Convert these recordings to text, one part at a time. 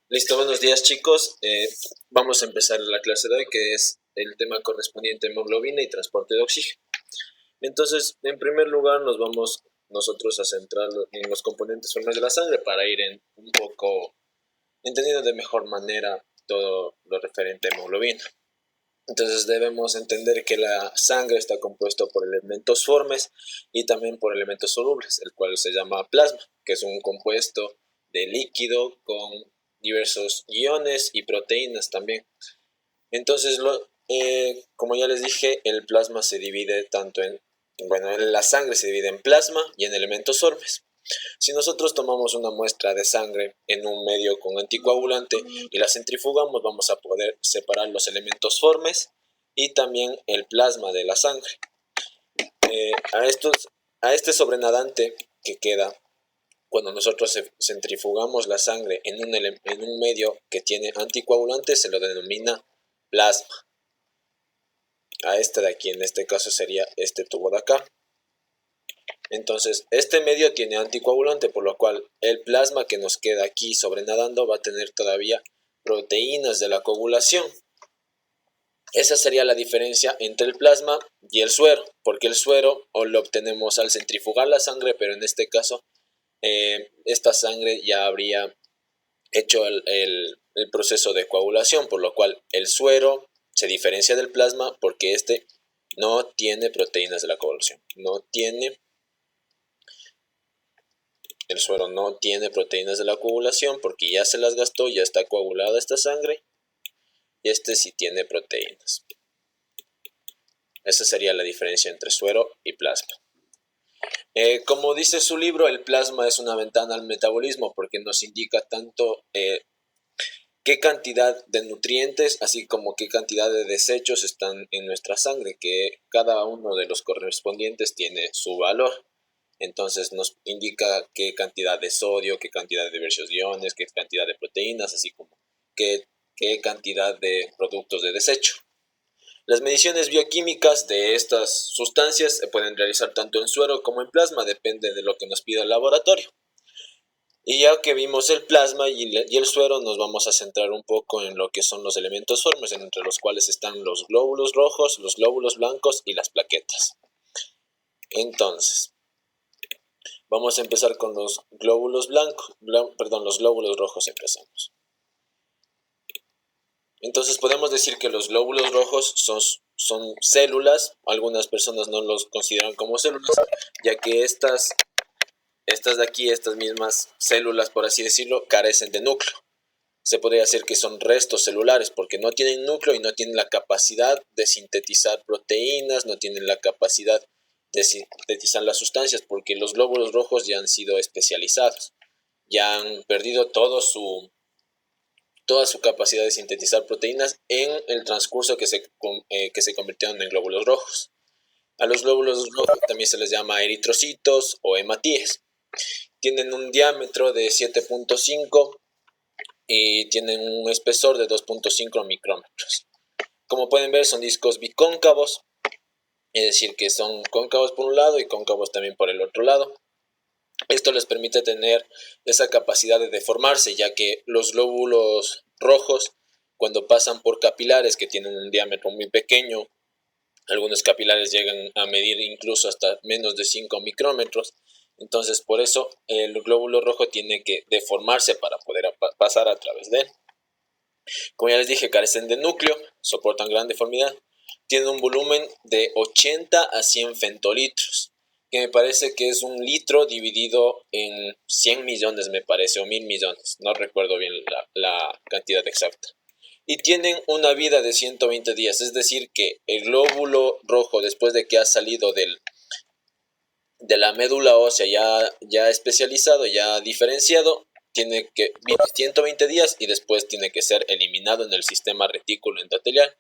Listo, buenos días chicos. Vamos a empezar la clase de hoy que es el tema correspondiente a hemoglobina y transporte de oxígeno. Entonces, en primer lugar nos vamos nosotros a centrar en los componentes formales de la sangre para ir un poco entendiendo de mejor manera todo lo referente a hemoglobina. Entonces debemos entender que la sangre está compuesta por elementos formes y también por elementos solubles, el cual se llama plasma, que es un compuesto de líquido con diversos iones y proteínas también. Entonces, como ya les dije, el plasma se divide la sangre se divide en plasma y en elementos formes. Si nosotros tomamos una muestra de sangre en un medio con anticoagulante y la centrifugamos, vamos a poder separar los elementos formes y también el plasma de la sangre. Eh, a, estos, a este sobrenadante que queda cuando nosotros centrifugamos la sangre en un medio que tiene anticoagulante se lo denomina plasma. A este de aquí, en este caso sería este tubo de acá. Entonces, este medio tiene anticoagulante, por lo cual el plasma que nos queda aquí sobrenadando va a tener todavía proteínas de la coagulación. Esa sería la diferencia entre el plasma y el suero, porque el suero lo obtenemos al centrifugar la sangre, pero en este caso esta sangre ya habría hecho el proceso de coagulación, por lo cual el suero se diferencia del plasma porque este no tiene proteínas de la coagulación, el suero no tiene proteínas de la coagulación porque ya se las gastó, ya está coagulada esta sangre y este sí tiene proteínas. Esa sería la diferencia entre suero y plasma. Como dice su libro, el plasma es una ventana al metabolismo porque nos indica tanto qué cantidad de nutrientes, así como qué cantidad de desechos están en nuestra sangre, que cada uno de los correspondientes tiene su valor. Entonces nos indica qué cantidad de sodio, qué cantidad de diversos iones, qué cantidad de proteínas, así como qué cantidad de productos de desecho. Las mediciones bioquímicas de estas sustancias se pueden realizar tanto en suero como en plasma, depende de lo que nos pida el laboratorio. Y ya que vimos el plasma y el suero, nos vamos a centrar un poco en lo que son los elementos formes, entre los cuales están los glóbulos rojos, los glóbulos blancos y las plaquetas. Entonces, vamos a empezar con los glóbulos los glóbulos rojos empezamos. Entonces podemos decir que los glóbulos rojos son células, algunas personas no los consideran como células, ya que estas de aquí, estas mismas células, por así decirlo, carecen de núcleo. Se podría decir que son restos celulares porque no tienen núcleo y no tienen la capacidad de sintetizar proteínas, no tienen la capacidad de sintetizar las sustancias porque los glóbulos rojos ya han sido especializados, ya han perdido toda su capacidad de sintetizar proteínas en el transcurso que se convirtieron en glóbulos rojos. A los glóbulos rojos también se les llama eritrocitos o hematíes. Tienen un diámetro de 7.5 y tienen un espesor de 2.5 micrómetros. Como pueden ver, son discos bicóncavos, es decir, que son cóncavos por un lado y cóncavos también por el otro lado. Esto les permite tener esa capacidad de deformarse, ya que los glóbulos rojos, cuando pasan por capilares que tienen un diámetro muy pequeño, algunos capilares llegan a medir incluso hasta menos de 5 micrómetros. Entonces, por eso el glóbulo rojo tiene que deformarse para poder pasar a través de él. Como ya les dije, carecen de núcleo, soportan gran deformidad. Tienen un volumen de 80 a 100 femtolitros, que me parece que es un litro dividido en 100 millones, me parece, o 1000 millones. No recuerdo bien la cantidad exacta. Y tienen una vida de 120 días, es decir, que el glóbulo rojo, después de que ha salido de la médula ósea ya especializado, ya diferenciado, tiene que vivir 120 días y después tiene que ser eliminado en el sistema retículo endotelial,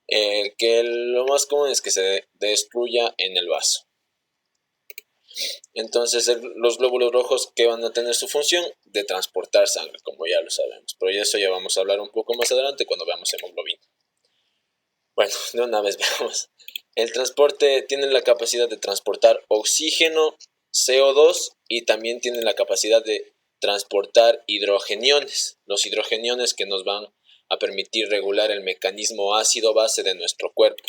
que lo más común es que se destruya en el vaso. Entonces los glóbulos rojos que van a tener su función de transportar sangre, como ya lo sabemos, pero eso ya vamos a hablar un poco más adelante cuando veamos hemoglobina. Bueno, de una vez veamos. El transporte tiene la capacidad de transportar oxígeno, CO2 y también tiene la capacidad de transportar hidrogeniones, los hidrogeniones que nos van a permitir regular el mecanismo ácido-base de nuestro cuerpo.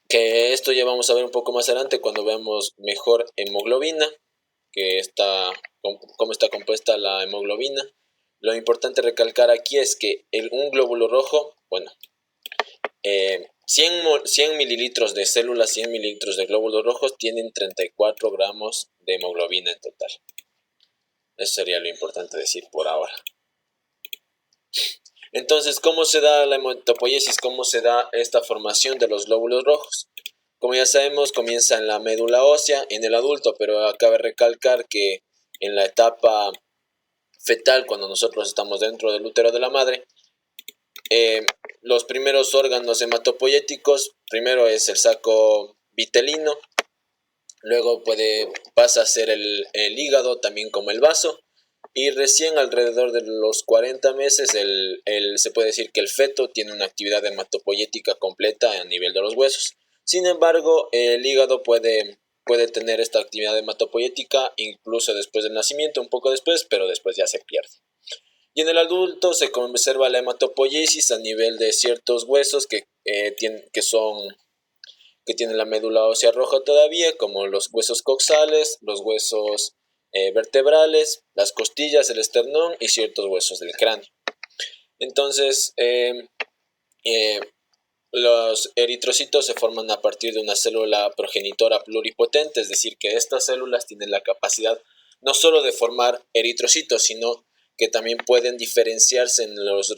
Que esto ya vamos a ver un poco más adelante cuando veamos mejor hemoglobina, cómo está compuesta la hemoglobina. Lo importante recalcar aquí es que un glóbulo rojo, 100 mililitros de células, 100 mililitros de glóbulos rojos tienen 34 gramos de hemoglobina en total. Eso sería lo importante decir por ahora. Entonces, ¿cómo se da la hematopoiesis? ¿Cómo se da esta formación de los glóbulos rojos? Como ya sabemos, comienza en la médula ósea en el adulto, pero cabe recalcar que en la etapa fetal, cuando nosotros estamos dentro del útero de la madre, los primeros órganos hematopoyéticos, primero es el saco vitelino, luego pasa a ser el hígado, también como el vaso, y recién alrededor de los 40 meses se puede decir que el feto tiene una actividad hematopoyética completa a nivel de los huesos. Sin embargo, el hígado puede tener esta actividad hematopoyética incluso después del nacimiento, un poco después, pero después ya se pierde. Y en el adulto se observa la hematopoiesis a nivel de ciertos huesos que tienen la médula ósea roja todavía, como los huesos coxales, los huesos vertebrales, las costillas, el esternón y ciertos huesos del cráneo. Entonces, los eritrocitos se forman a partir de una célula progenitora pluripotente, es decir, que estas células tienen la capacidad no solo de formar eritrocitos, sino que también pueden diferenciarse en los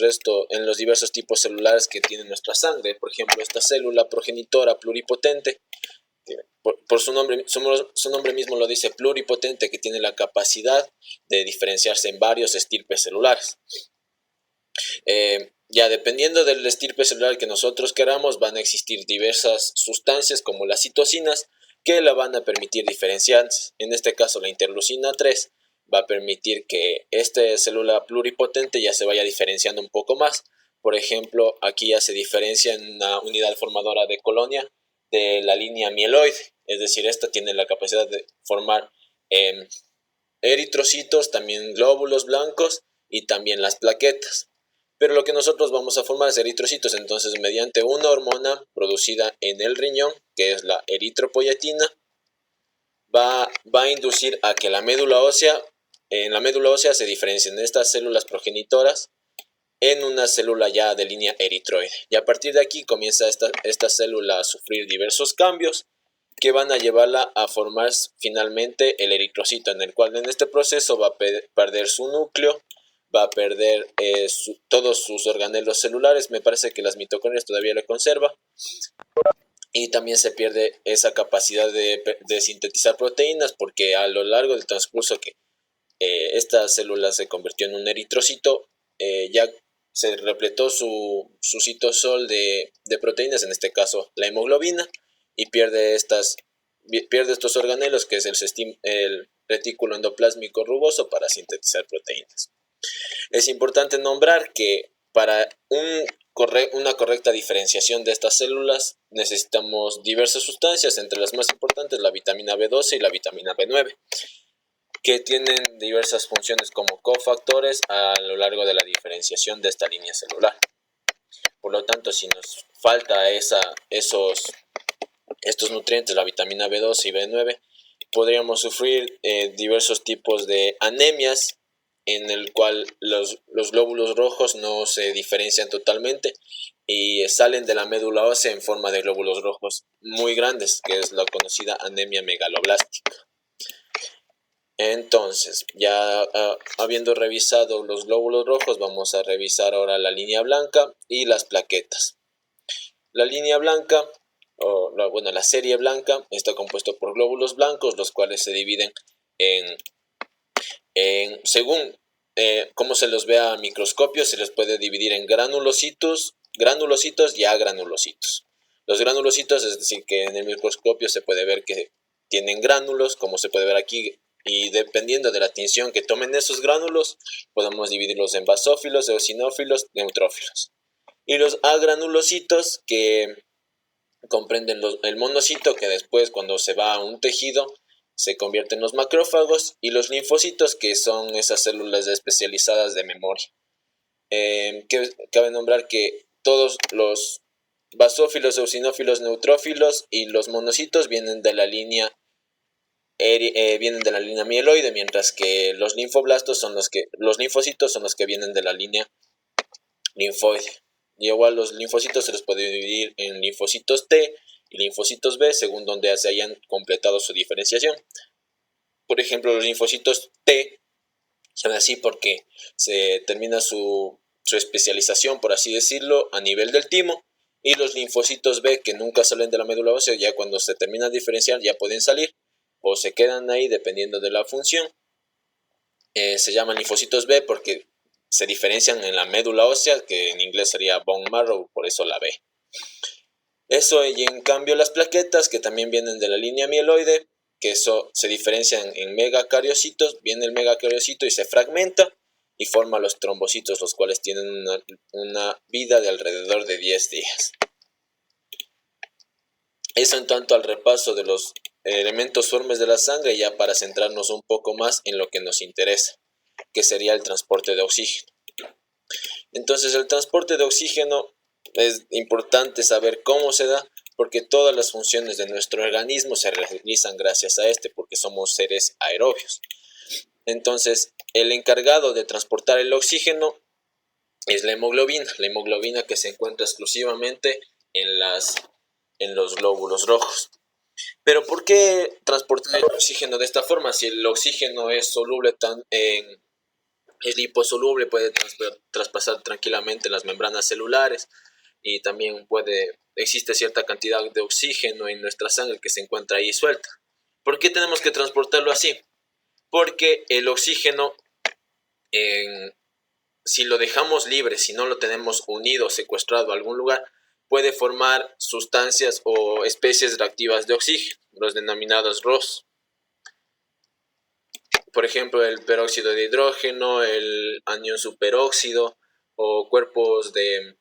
diversos tipos celulares que tiene nuestra sangre. Por ejemplo, esta célula progenitora pluripotente, por su nombre mismo lo dice, pluripotente, que tiene la capacidad de diferenciarse en varios estirpes celulares. Ya dependiendo del estirpe celular que nosotros queramos, van a existir diversas sustancias como las citocinas que la van a permitir diferenciarse. En este caso, la interleucina 3 va a permitir que esta célula pluripotente ya se vaya diferenciando un poco más. Por ejemplo, aquí ya se diferencia en una unidad formadora de colonia de la línea mieloide, es decir, esta tiene la capacidad de formar eritrocitos, también glóbulos blancos y también las plaquetas. Pero lo que nosotros vamos a formar es eritrocitos, entonces mediante una hormona producida en el riñón, que es la eritropoyetina, va a inducir a que en la médula ósea se diferencien estas células progenitoras en una célula ya de línea eritroide. Y a partir de aquí comienza esta célula a sufrir diversos cambios que van a llevarla a formar finalmente el eritrocito, en el cual en este proceso va a perder su núcleo, va a perder todos sus organelos celulares, me parece que las mitocondrias todavía lo conserva, y también se pierde esa capacidad de sintetizar proteínas, porque a lo largo del transcurso que esta célula se convirtió en un eritrocito, ya se repletó su citosol de proteínas, en este caso la hemoglobina, y pierde estos organelos, que es el retículo endoplásmico rugoso, para sintetizar proteínas. Es importante nombrar que para una correcta diferenciación de estas células necesitamos diversas sustancias, entre las más importantes la vitamina B12 y la vitamina B9, que tienen diversas funciones como cofactores a lo largo de la diferenciación de esta línea celular. Por lo tanto, si nos falta estos nutrientes, la vitamina B12 y B9, podríamos sufrir diversos tipos de anemias, en el cual los glóbulos rojos no se diferencian totalmente y salen de la médula ósea en forma de glóbulos rojos muy grandes, que es la conocida anemia megaloblástica. Entonces, ya habiendo revisado los glóbulos rojos, vamos a revisar ahora la línea blanca y las plaquetas. La línea blanca, la serie blanca, está compuesto por glóbulos blancos, los cuales se dividen según cómo se los vea a microscopio, se les puede dividir en granulocitos y agranulocitos. Los granulocitos, es decir, que en el microscopio se puede ver que tienen gránulos, como se puede ver aquí, y dependiendo de la tinción que tomen esos gránulos, podemos dividirlos en basófilos, eosinófilos, neutrófilos. Y los agranulocitos, que comprenden el monocito, que después, cuando se va a un tejido, se convierten en los macrófagos, y los linfocitos, que son esas células especializadas de memoria. Que cabe nombrar que todos los basófilos, eosinófilos, neutrófilos y los monocitos vienen de la línea mieloide, mientras que los linfocitos son los que vienen de la línea linfoide. Y igual los linfocitos se los puede dividir en linfocitos T y linfocitos B según donde se hayan completado su diferenciación. Por ejemplo, los linfocitos T son así porque se termina su especialización, por así decirlo, a nivel del timo, y los linfocitos B, que nunca salen de la médula ósea, ya cuando se termina de diferenciar ya pueden salir o se quedan ahí dependiendo de la función. Se llaman linfocitos B porque se diferencian en la médula ósea, que en inglés sería bone marrow, por eso la B. Eso, y en cambio las plaquetas, que también vienen de la línea mieloide, que eso se diferencian en megacariocitos, viene el megacariocito y se fragmenta y forma los trombocitos, los cuales tienen una vida de alrededor de 10 días. Eso en tanto al repaso de los elementos formes de la sangre, ya para centrarnos un poco más en lo que nos interesa, que sería el transporte de oxígeno. Entonces, el transporte de oxígeno es importante saber cómo se da, porque todas las funciones de nuestro organismo se realizan gracias a este, porque somos seres aerobios. Entonces, el encargado de transportar el oxígeno es la hemoglobina que se encuentra exclusivamente en los glóbulos rojos. Pero ¿por qué transportar el oxígeno de esta forma? Si el oxígeno es soluble es liposoluble, puede traspasar tranquilamente las membranas celulares, y también existe cierta cantidad de oxígeno en nuestra sangre que se encuentra ahí suelta. ¿Por qué tenemos que transportarlo así? Porque el oxígeno, si lo dejamos libre, si no lo tenemos unido o secuestrado a algún lugar, puede formar sustancias o especies reactivas de oxígeno, los denominados ROS. Por ejemplo, el peróxido de hidrógeno, el anión superóxido, o cuerpos de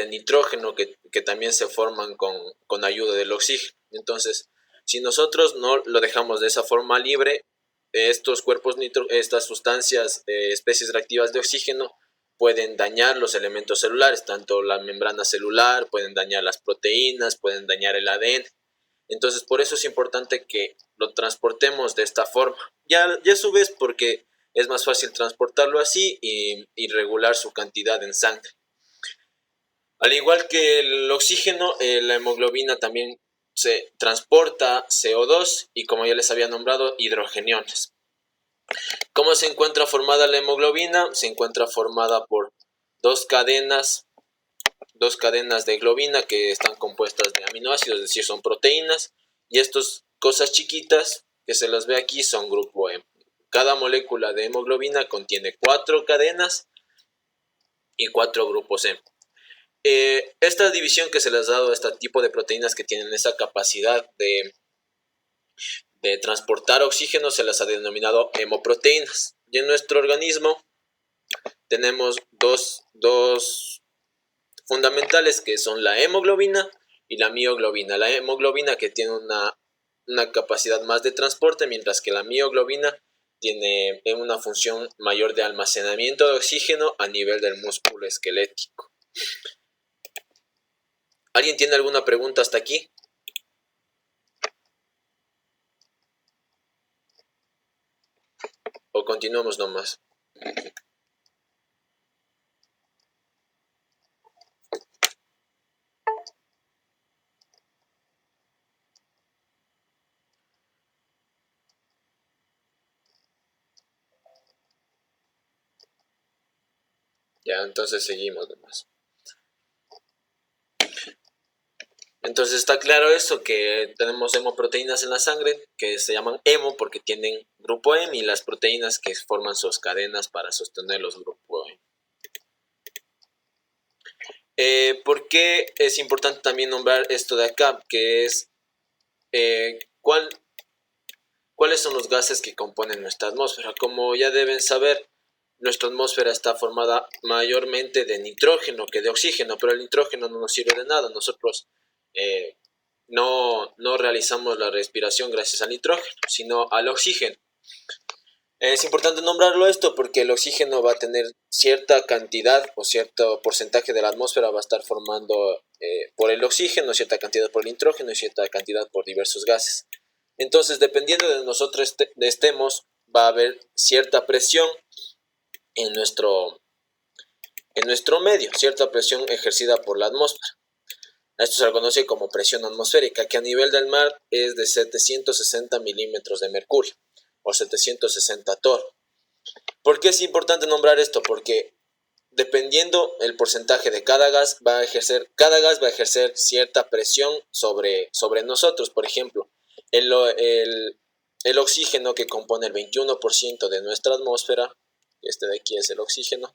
nitrógeno que también se forman con ayuda del oxígeno. Entonces, si nosotros no lo dejamos de esa forma libre, estos cuerpos estas sustancias, especies reactivas de oxígeno, pueden dañar los elementos celulares, tanto la membrana celular, pueden dañar las proteínas, pueden dañar el ADN. Entonces, por eso es importante que lo transportemos de esta forma. Ya a su vez, porque es más fácil transportarlo así y regular su cantidad en sangre. Al igual que el oxígeno, la hemoglobina también se transporta CO2 y, como ya les había nombrado, hidrogeniones. ¿Cómo se encuentra formada la hemoglobina? Se encuentra formada por dos cadenas de globina que están compuestas de aminoácidos, es decir, son proteínas, y estas cosas chiquitas que se las ve aquí son grupo M. Cada molécula de hemoglobina contiene 4 cadenas y 4 grupos M. Esta división que se les ha dado a este tipo de proteínas que tienen esa capacidad de transportar oxígeno se las ha denominado hemoproteínas. Y en nuestro organismo tenemos dos fundamentales, que son la hemoglobina y la mioglobina. La hemoglobina, que tiene una capacidad más de transporte, mientras que la mioglobina tiene una función mayor de almacenamiento de oxígeno a nivel del músculo esquelético. ¿Alguien tiene alguna pregunta hasta aquí? ¿O continuamos nomás? Ya, entonces seguimos nomás. Entonces está claro eso, que tenemos hemoproteínas en la sangre que se llaman hemo porque tienen grupo M, y las proteínas que forman sus cadenas para sostener los grupos M. ¿Por qué es importante también nombrar esto de acá? Que es ¿cuáles son los gases que componen nuestra atmósfera? Como ya deben saber, nuestra atmósfera está formada mayormente de nitrógeno que de oxígeno, pero el nitrógeno no nos sirve de nada. Nosotros no realizamos la respiración gracias al nitrógeno, sino al oxígeno. Es importante nombrarlo esto porque el oxígeno va a tener cierta cantidad o cierto porcentaje de la atmósfera va a estar formando por el oxígeno, cierta cantidad por el nitrógeno y cierta cantidad por diversos gases. Entonces, dependiendo de nosotros estemos, va a haber cierta presión en nuestro medio, cierta presión ejercida por la atmósfera. Esto se lo conoce como presión atmosférica, que a nivel del mar es de 760 milímetros de mercurio o 760 torr. ¿Por qué es importante nombrar esto? Porque dependiendo el porcentaje de cada gas va a ejercer cierta presión sobre nosotros. Por ejemplo, el oxígeno, que compone el 21% de nuestra atmósfera, este de aquí es el oxígeno,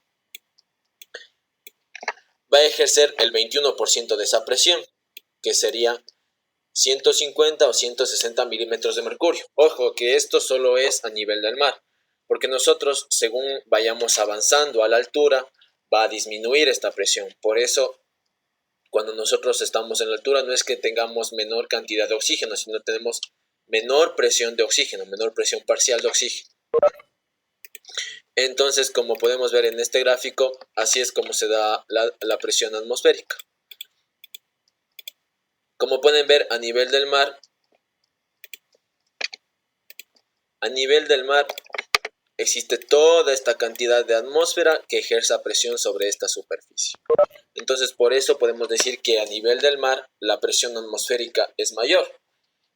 va a ejercer el 21% de esa presión, que sería 150 o 160 milímetros de mercurio. Ojo que esto solo es a nivel del mar, porque nosotros, según vayamos avanzando a la altura, va a disminuir esta presión. Por eso, cuando nosotros estamos en la altura, no es que tengamos menor cantidad de oxígeno, sino tenemos menor presión de oxígeno, menor presión parcial de oxígeno. Entonces, como podemos ver en este gráfico, así es como se da la presión atmosférica. Como pueden ver, a nivel del mar existe toda esta cantidad de atmósfera que ejerza presión sobre esta superficie. Entonces, por eso podemos decir que a nivel del mar la presión atmosférica es mayor.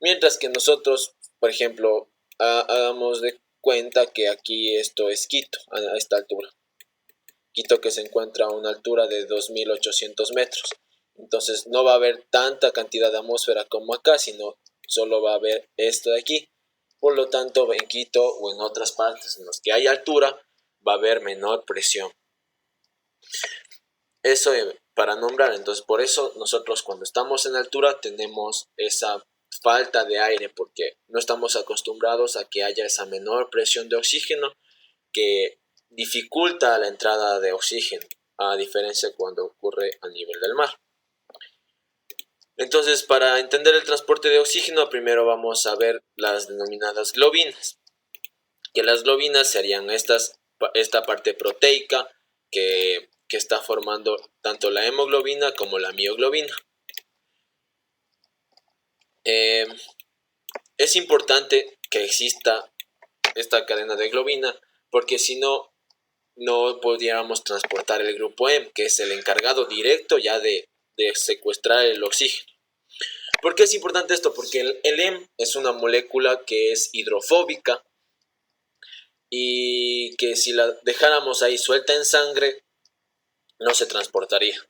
Mientras que nosotros, por ejemplo, hagamos de cuenta que aquí esto es Quito, a esta altura. Quito, que se encuentra a una altura de 2.800 metros. Entonces no va a haber tanta cantidad de atmósfera como acá, sino solo va a haber esto de aquí. Por lo tanto, en Quito o en otras partes en las que hay altura, va a haber menor presión. Eso para nombrar. Entonces, por eso nosotros cuando estamos en altura tenemos esa falta de aire, porque no estamos acostumbrados a que haya esa menor presión de oxígeno que dificulta la entrada de oxígeno, a diferencia cuando ocurre a nivel del mar. Entonces, para entender el transporte de oxígeno, primero vamos a ver las denominadas globinas, que las globinas serían esta parte proteica que está formando tanto la hemoglobina como la mioglobina. Es importante que exista esta cadena de globina, porque si no, no podríamos transportar el grupo M, que es el encargado directo ya de secuestrar el oxígeno. ¿Por qué es importante esto? Porque el M es una molécula que es hidrofóbica y que si la dejáramos ahí suelta en sangre, no se transportaría.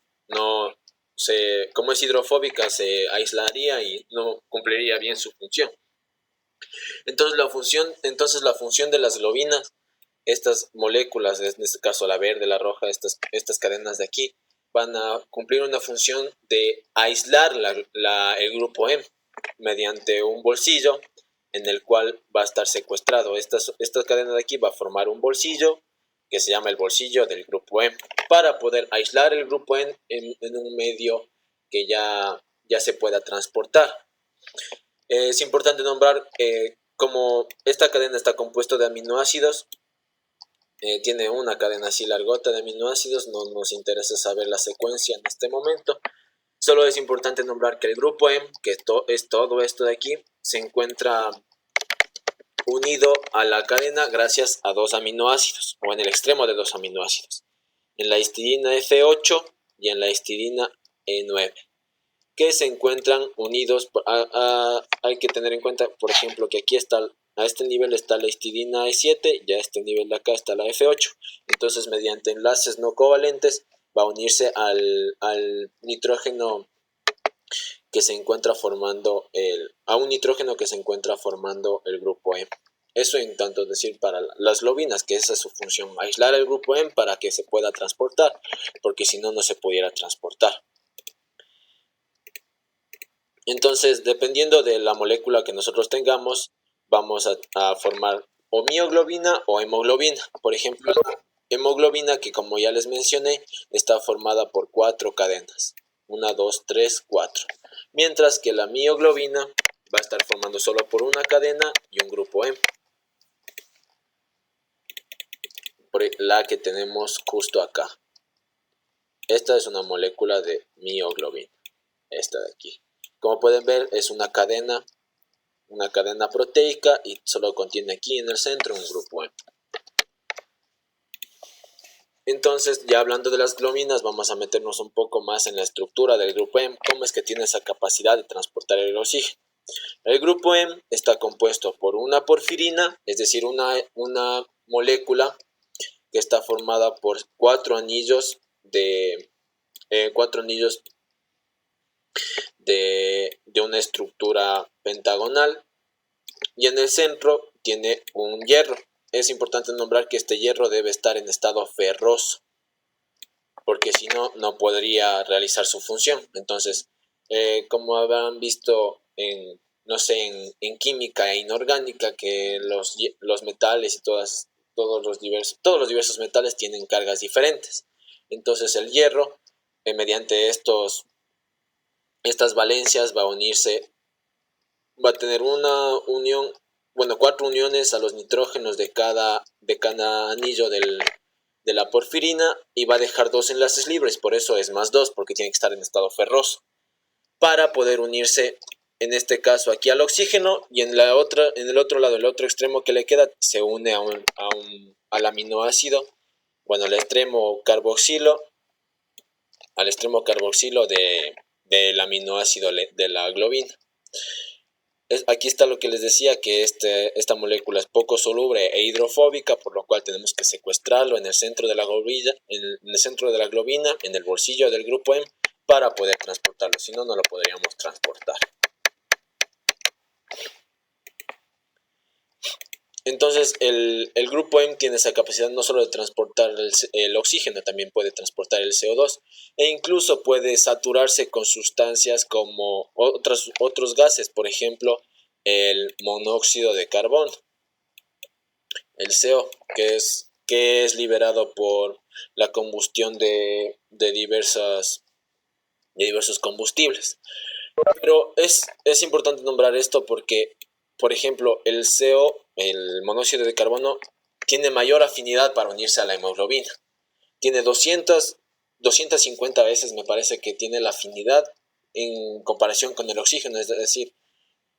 Como es hidrofóbica, se aislaría y no cumpliría bien su función. Entonces la función de las globinas, estas moléculas, en este caso la verde, la roja, estas cadenas de aquí, van a cumplir una función de aislar el grupo M mediante un bolsillo en el cual va a estar secuestrado. Esta cadena de aquí va a formar un bolsillo que se llama el bolsillo del grupo M, para poder aislar el grupo M en un medio que ya se pueda transportar. Es importante nombrar como esta cadena está compuesta de aminoácidos, tiene una cadena así largota de aminoácidos, no nos interesa saber la secuencia en este momento. Solo es importante nombrar que el grupo M, que es todo esto de aquí, se encuentra unido a la cadena gracias a dos aminoácidos, o en el extremo de dos aminoácidos, en la histidina F8 y en la histidina E9, que se encuentran unidos. Hay que tener en cuenta, por ejemplo, que aquí a este nivel está la histidina E7 y a este nivel de acá está la F8. Entonces, mediante enlaces no covalentes, va a unirse al nitrógeno que se encuentra formando a un nitrógeno que se encuentra formando el grupo M. Eso en tanto decir para las globinas, que esa es su función, aislar el grupo M para que se pueda transportar, porque si no, no se pudiera transportar. Entonces, dependiendo de la molécula que nosotros tengamos, vamos a formar o mioglobina o hemoglobina. Por ejemplo, la hemoglobina, que como ya les mencioné, está formada por 4 cadenas. 1, 2, 3, 4. mientras que la mioglobina va a estar formando solo por una cadena y un grupo M, por la que tenemos justo acá. Esta es una molécula de mioglobina, esta de aquí. Como pueden ver, es una cadena proteica y solo contiene aquí en el centro un grupo M. Entonces, ya hablando de las globinas, vamos a meternos un poco más en la estructura del grupo M, cómo es que tiene esa capacidad de transportar el oxígeno. El grupo M está compuesto por una porfirina, es decir, una molécula que está formada por cuatro anillos de una estructura pentagonal, y en el centro tiene un hierro. Es importante nombrar que este hierro debe estar en estado ferroso, porque si no, no podría realizar su función. Entonces, como habrán visto no sé, en química inorgánica, que los metales y todos los diversos metales tienen cargas diferentes. Entonces el hierro, mediante estas valencias, va a tener una unión, bueno, cuatro uniones a los nitrógenos de cada anillo de la porfirina, y va a dejar dos enlaces libres, por eso es +2, porque tiene que estar en estado ferroso, para poder unirse, en este caso aquí al oxígeno, y en el otro lado, el otro extremo que le queda, se une al aminoácido, bueno, al extremo carboxilo del aminoácido de la globina. Aquí está lo que les decía, que esta molécula es poco soluble e hidrofóbica, por lo cual tenemos que secuestrarlo en el centro de la globina, en el bolsillo del grupo M, para poder transportarlo, si no, no lo podríamos transportar. Entonces, el grupo M tiene esa capacidad no solo de transportar el oxígeno, también puede transportar el CO2, e incluso puede saturarse con sustancias como otros gases, por ejemplo, el monóxido de carbono, el CO, que es liberado por la combustión de diversos combustibles. Pero es importante nombrar esto porque, por ejemplo, el CO, el monóxido de carbono, tiene mayor afinidad para unirse a la hemoglobina. Tiene 250 veces, me parece, que tiene la afinidad en comparación con el oxígeno. Es decir,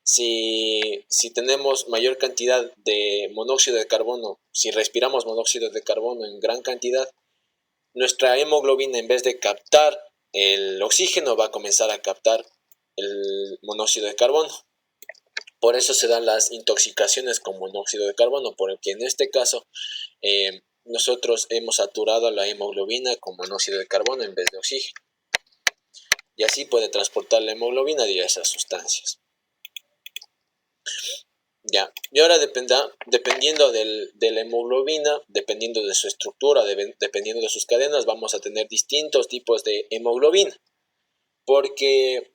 si tenemos mayor cantidad de monóxido de carbono, si respiramos monóxido de carbono en gran cantidad, nuestra hemoglobina, en vez de captar el oxígeno, va a comenzar a captar el monóxido de carbono. Por eso se dan las intoxicaciones con monóxido de carbono, porque en este caso nosotros hemos saturado a la hemoglobina con monóxido de carbono en vez de oxígeno. Y así puede transportar la hemoglobina diversas sustancias. Ya, y ahora dependiendo de la hemoglobina, dependiendo de su estructura, dependiendo de sus cadenas, vamos a tener distintos tipos de hemoglobina, porque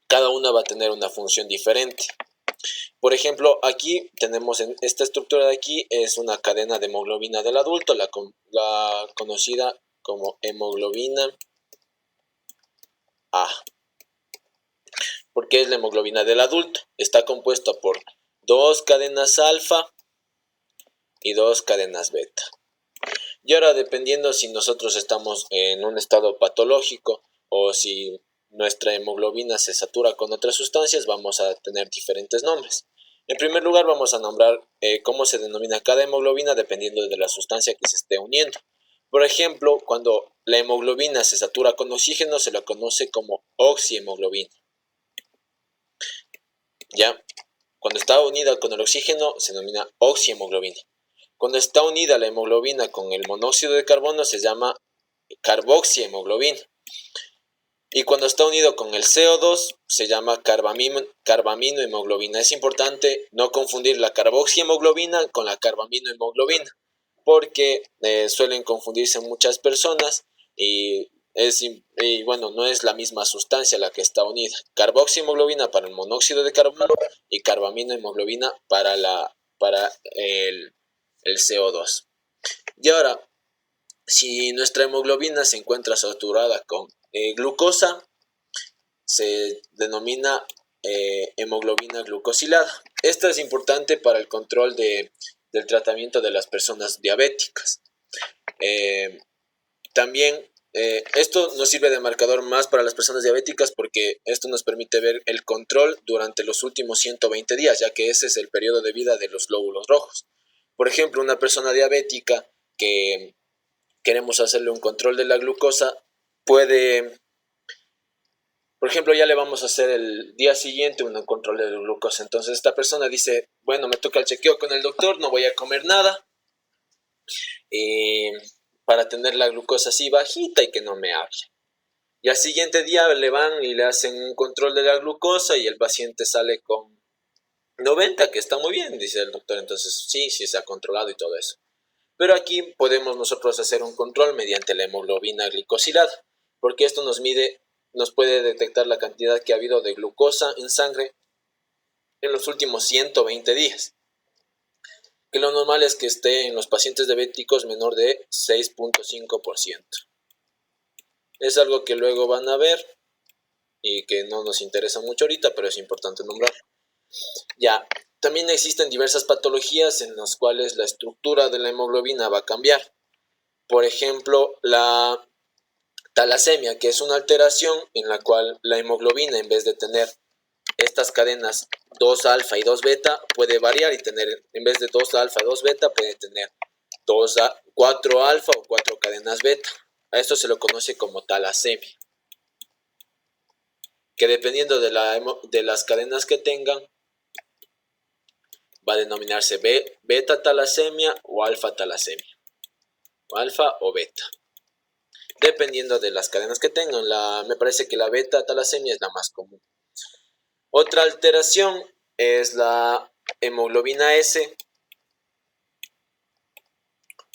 cada una va a tener una función diferente. Por ejemplo, aquí tenemos en esta estructura de aquí, es una cadena de hemoglobina del adulto, la conocida como hemoglobina A. ¿Por qué es la hemoglobina del adulto? Está compuesta por dos cadenas alfa y dos cadenas beta. Y ahora, dependiendo si nosotros estamos en un estado patológico o si nuestra hemoglobina se satura con otras sustancias, vamos a tener diferentes nombres. En primer lugar, vamos a nombrar cómo se denomina cada hemoglobina dependiendo de la sustancia que se esté uniendo. Por ejemplo, cuando la hemoglobina se satura con oxígeno, se la conoce como oxihemoglobina. ¿Ya? Cuando está unida con el oxígeno, se denomina oxihemoglobina. Cuando está unida la hemoglobina con el monóxido de carbono, se llama carboxihemoglobina. Y cuando está unido con el CO2, se llama carbaminohemoglobina. Es importante no confundir la carboxihemoglobina con la carbaminohemoglobina, porque suelen confundirse muchas personas y bueno, no es la misma sustancia la que está unida. Carboxihemoglobina para el monóxido de carbono y carbaminohemoglobina para el CO2. Y ahora, si nuestra hemoglobina se encuentra saturada con glucosa, se denomina hemoglobina glucosilada. Esta es importante para el control del tratamiento de las personas diabéticas. También esto nos sirve de marcador más para las personas diabéticas porque esto nos permite ver el control durante los últimos 120 días, ya que ese es el periodo de vida de los glóbulos rojos. Por ejemplo, una persona diabética que queremos hacerle un control de la glucosa puede, por ejemplo, ya le vamos a hacer el día siguiente un control de la glucosa. Entonces esta persona dice, bueno, me toca el chequeo con el doctor, no voy a comer nada para tener la glucosa así bajita y que no me hable. Y al siguiente día le van y le hacen un control de la glucosa y el paciente sale con 90, que está muy bien, dice el doctor. Entonces sí se ha controlado y todo eso. Pero aquí podemos nosotros hacer un control mediante la hemoglobina glicosilada, porque esto nos puede detectar la cantidad que ha habido de glucosa en sangre en los últimos 120 días. Que lo normal es que esté en los pacientes diabéticos menor de 6.5%. Es algo que luego van a ver y que no nos interesa mucho ahorita, pero es importante nombrarlo. Ya, también existen diversas patologías en las cuales la estructura de la hemoglobina va a cambiar. Por ejemplo, la talasemia, que es una alteración en la cual la hemoglobina, en vez de tener estas cadenas 2 alfa y 2 beta, puede variar y tener, en vez de 2 alfa y 2 beta, puede tener 4 alfa o 4 cadenas beta. A esto se lo conoce como talasemia, que dependiendo de las cadenas que tengan, va a denominarse beta talasemia o alfa talasemia, o alfa o beta, dependiendo de las cadenas que tengan. Me parece que la beta talasemia es la más común. Otra alteración es la hemoglobina S,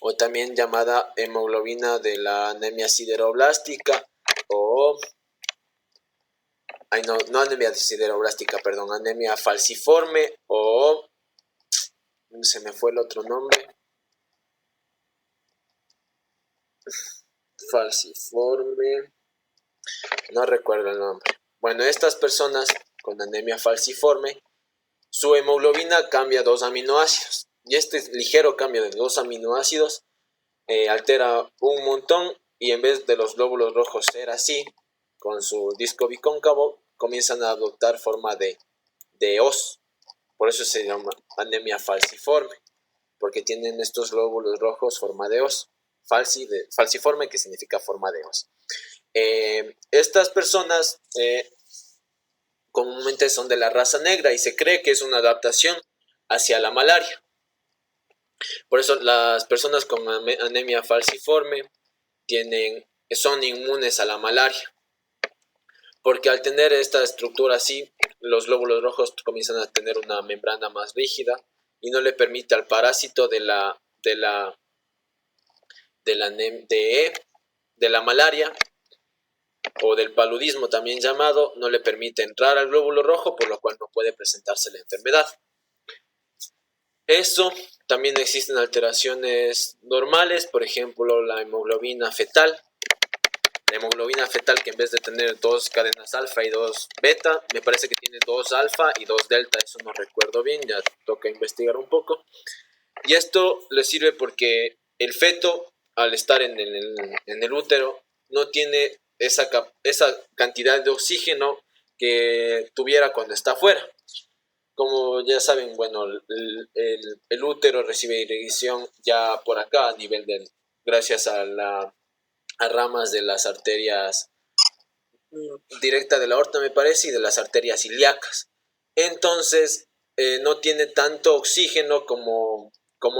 o también llamada hemoglobina de la anemia sideroblástica, o no anemia sideroblástica, perdón, anemia falciforme, o se me fue el otro nombre, falciforme, no recuerdo el nombre. Bueno, estas personas con anemia falciforme, su hemoglobina cambia 2 aminoácidos, y este ligero cambio de 2 aminoácidos altera un montón, y en vez de los glóbulos rojos ser así, con su disco bicóncavo, comienzan a adoptar forma de hoz. Por eso se llama anemia falciforme, porque tienen estos glóbulos rojos forma de hoz. Falciforme, que significa forma de hoz. Estas personas comúnmente son de la raza negra y se cree que es una adaptación hacia la malaria. Por eso las personas con anemia falciforme son inmunes a la malaria, porque al tener esta estructura así, los glóbulos rojos comienzan a tener una membrana más rígida y no le permite al parásito de la malaria o del paludismo también llamado, no le permite entrar al glóbulo rojo, por lo cual no puede presentarse la enfermedad. Eso, también existen alteraciones normales, por ejemplo la hemoglobina fetal. La hemoglobina fetal, que en vez de tener 2 cadenas alfa y 2 beta, me parece que tiene 2 alfa y 2 delta, eso no recuerdo bien, ya toca investigar un poco. Y esto le sirve porque el feto, al estar en el útero, no tiene esa cantidad de oxígeno que tuviera cuando está afuera. Como ya saben, bueno, el útero recibe irrigación ya por acá a nivel gracias a ramas de las arterias directa de la aorta, me parece, y de las arterias ilíacas. Entonces, no tiene tanto oxígeno como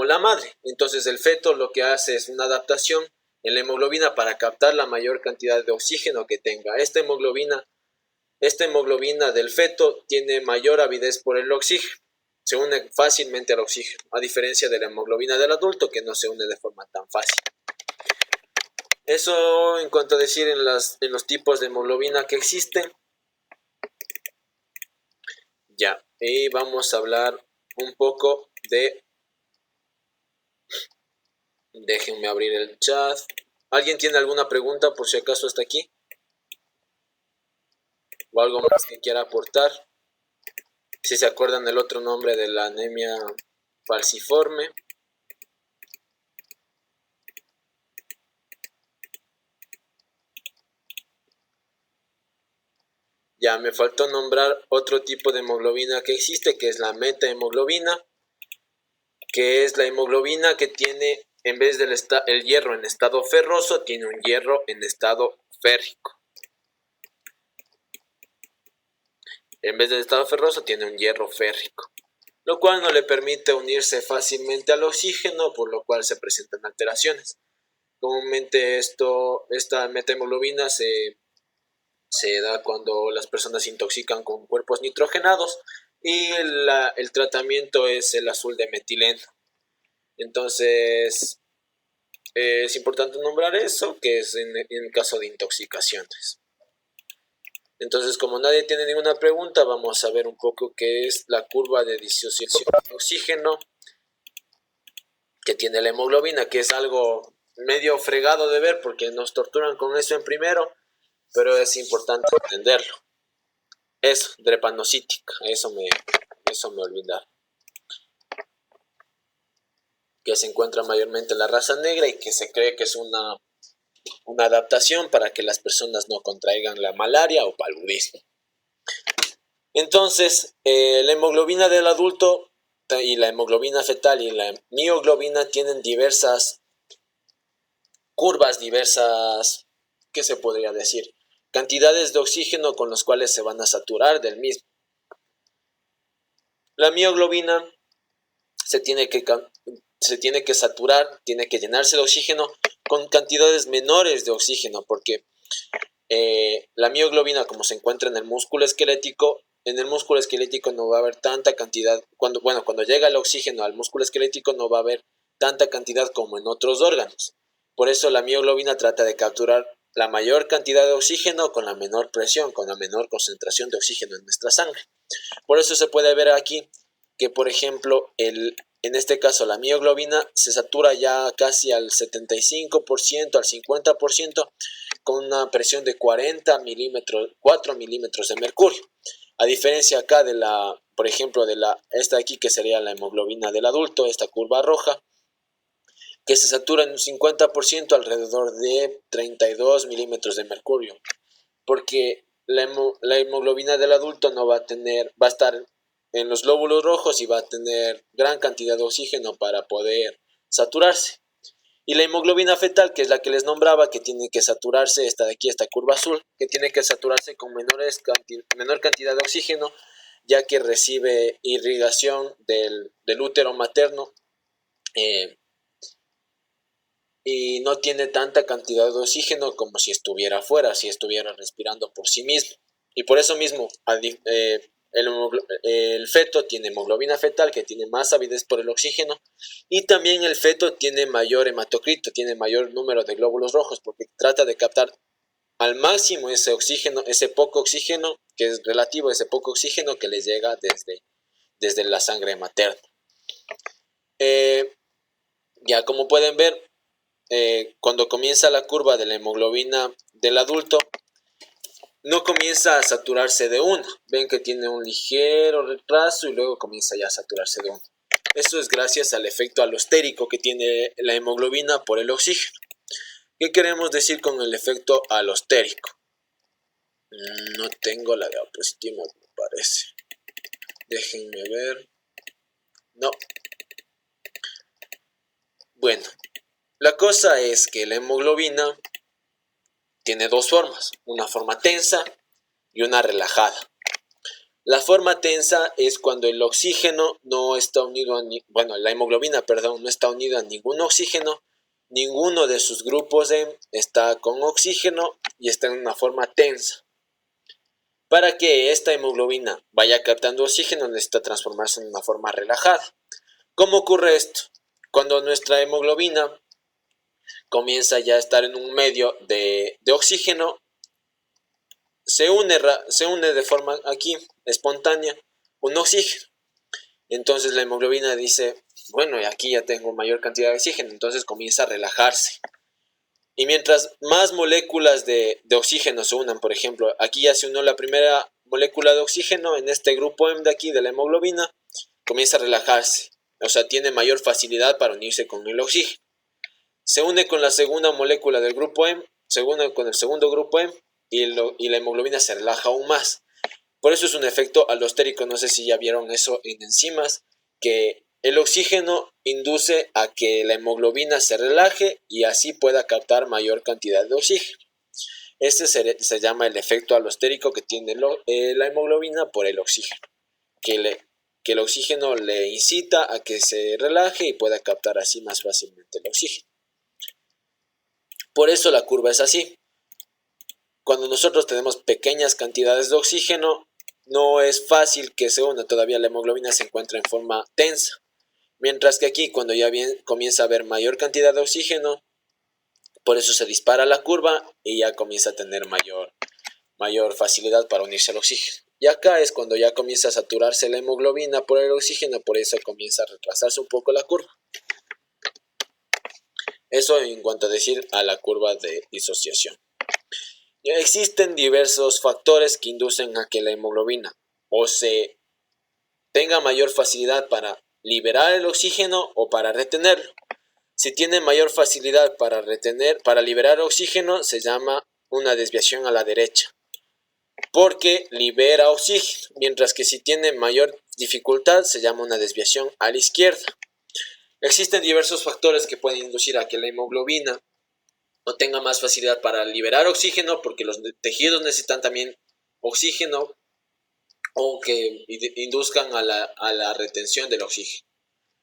la madre. Entonces, el feto lo que hace es una adaptación en la hemoglobina para captar la mayor cantidad de oxígeno que tenga. Esta hemoglobina del feto tiene mayor avidez por el oxígeno, se une fácilmente al oxígeno, a diferencia de la hemoglobina del adulto, que no se une de forma tan fácil. Eso en cuanto a decir en los tipos de hemoglobina que existen. Ya, y vamos a hablar un poco déjenme abrir el chat. ¿Alguien tiene alguna pregunta por si acaso hasta aquí? o algo más que quiera aportar. Si se acuerdan el otro nombre de la anemia falciforme. Ya me faltó nombrar otro tipo de hemoglobina que existe, que es la metahemoglobina, que es la hemoglobina que tiene, en vez del el hierro en estado ferroso, tiene un hierro en estado férrico. En vez del estado ferroso, tiene un hierro férrico, lo cual no le permite unirse fácilmente al oxígeno, por lo cual se presentan alteraciones. Comúnmente esta metahemoglobina se da cuando las personas se intoxican con cuerpos nitrogenados y el tratamiento es el azul de metileno. Entonces, es importante nombrar eso, que es en caso de intoxicaciones. Entonces, como nadie tiene ninguna pregunta, vamos a ver un poco qué es la curva de disociación de oxígeno que tiene la hemoglobina, que es algo medio fregado de ver porque nos torturan con eso en primero, pero es importante entenderlo. Eso, drepanocítica, eso me olvidaba. Que se encuentra mayormente en la raza negra y que se cree que es una adaptación para que las personas no contraigan la malaria o paludismo. Entonces, la hemoglobina del adulto y la hemoglobina fetal y la mioglobina tienen diversas curvas, ¿qué se podría decir? Cantidades de oxígeno con los cuales se van a saturar del mismo. La mioglobina se tiene que saturar, tiene que llenarse de oxígeno con cantidades menores de oxígeno, porque la mioglobina, como se encuentra en el músculo esquelético no va a haber tanta cantidad, cuando llega el oxígeno al músculo esquelético no va a haber tanta cantidad como en otros órganos. Por eso la mioglobina trata de capturar la mayor cantidad de oxígeno con la menor presión, con la menor concentración de oxígeno en nuestra sangre. Por eso se puede ver aquí que, por ejemplo, en este caso la mioglobina se satura ya casi al 75%, al 50%, con una presión de 4 milímetros de mercurio. A diferencia acá de por ejemplo, esta de aquí que sería la hemoglobina del adulto, esta curva roja, que se satura en un 50% alrededor de 32 milímetros de mercurio, porque la hemoglobina del adulto no va a estar en los glóbulos rojos y va a tener gran cantidad de oxígeno para poder saturarse. Y la hemoglobina fetal, que es la que les nombraba, que tiene que saturarse, esta de aquí, esta curva azul, que tiene que saturarse con menor cantidad de oxígeno, ya que recibe irrigación del útero materno y no tiene tanta cantidad de oxígeno como si estuviera afuera, si estuviera respirando por sí mismo. Y por eso mismo el feto tiene hemoglobina fetal, que tiene más avidez por el oxígeno, y también el feto tiene mayor hematocrito, tiene mayor número de glóbulos rojos, porque trata de captar al máximo ese oxígeno, ese poco oxígeno, que es relativo a ese poco oxígeno que les llega desde la sangre materna. Ya como pueden ver, cuando comienza la curva de la hemoglobina del adulto, no comienza a saturarse de una. Ven que tiene un ligero retraso y luego comienza ya a saturarse de una. Eso es gracias al efecto alostérico que tiene la hemoglobina por el oxígeno. ¿Qué queremos decir con el efecto alostérico? No tengo la diapositiva, me parece. Déjenme ver. No. Bueno, la cosa es que la hemoglobina tiene dos formas, una forma tensa y una relajada. La forma tensa es cuando el oxígeno no está unido la hemoglobina, no está unida a ningún oxígeno, ninguno de sus grupos está con oxígeno y está en una forma tensa. Para que esta hemoglobina vaya captando oxígeno necesita transformarse en una forma relajada. ¿Cómo ocurre esto? Cuando nuestra hemoglobina comienza ya a estar en un medio de oxígeno, se une de forma aquí espontánea un oxígeno. Entonces la hemoglobina dice, bueno, aquí ya tengo mayor cantidad de oxígeno, entonces comienza a relajarse. Y mientras más moléculas de oxígeno se unan, por ejemplo, aquí ya se unió la primera molécula de oxígeno en este grupo M de aquí de la hemoglobina, comienza a relajarse, o sea, tiene mayor facilidad para unirse con el oxígeno. Se une con la segunda molécula del grupo M, se une con el segundo grupo M y la hemoglobina se relaja aún más. Por eso es un efecto alostérico, no sé si ya vieron eso en enzimas, que el oxígeno induce a que la hemoglobina se relaje y así pueda captar mayor cantidad de oxígeno. Este se llama el efecto alostérico que tiene la hemoglobina por el oxígeno, que el oxígeno le incita a que se relaje y pueda captar así más fácilmente el oxígeno. Por eso la curva es así. Cuando nosotros tenemos pequeñas cantidades de oxígeno, no es fácil que se una, todavía la hemoglobina se encuentra en forma tensa. Mientras que aquí, cuando ya comienza a haber mayor cantidad de oxígeno, por eso se dispara la curva y ya comienza a tener mayor facilidad para unirse al oxígeno. Y acá es cuando ya comienza a saturarse la hemoglobina por el oxígeno, por eso comienza a retrasarse un poco la curva. Eso en cuanto a decir a la curva de disociación. Existen diversos factores que inducen a que la hemoglobina o se tenga mayor facilidad para liberar el oxígeno o para retenerlo. Si tiene mayor facilidad para liberar oxígeno, se llama una desviación a la derecha, porque libera oxígeno, mientras que si tiene mayor dificultad, se llama una desviación a la izquierda. Existen diversos factores que pueden inducir a que la hemoglobina no tenga más facilidad para liberar oxígeno, porque los tejidos necesitan también oxígeno, o que induzcan a la retención del oxígeno.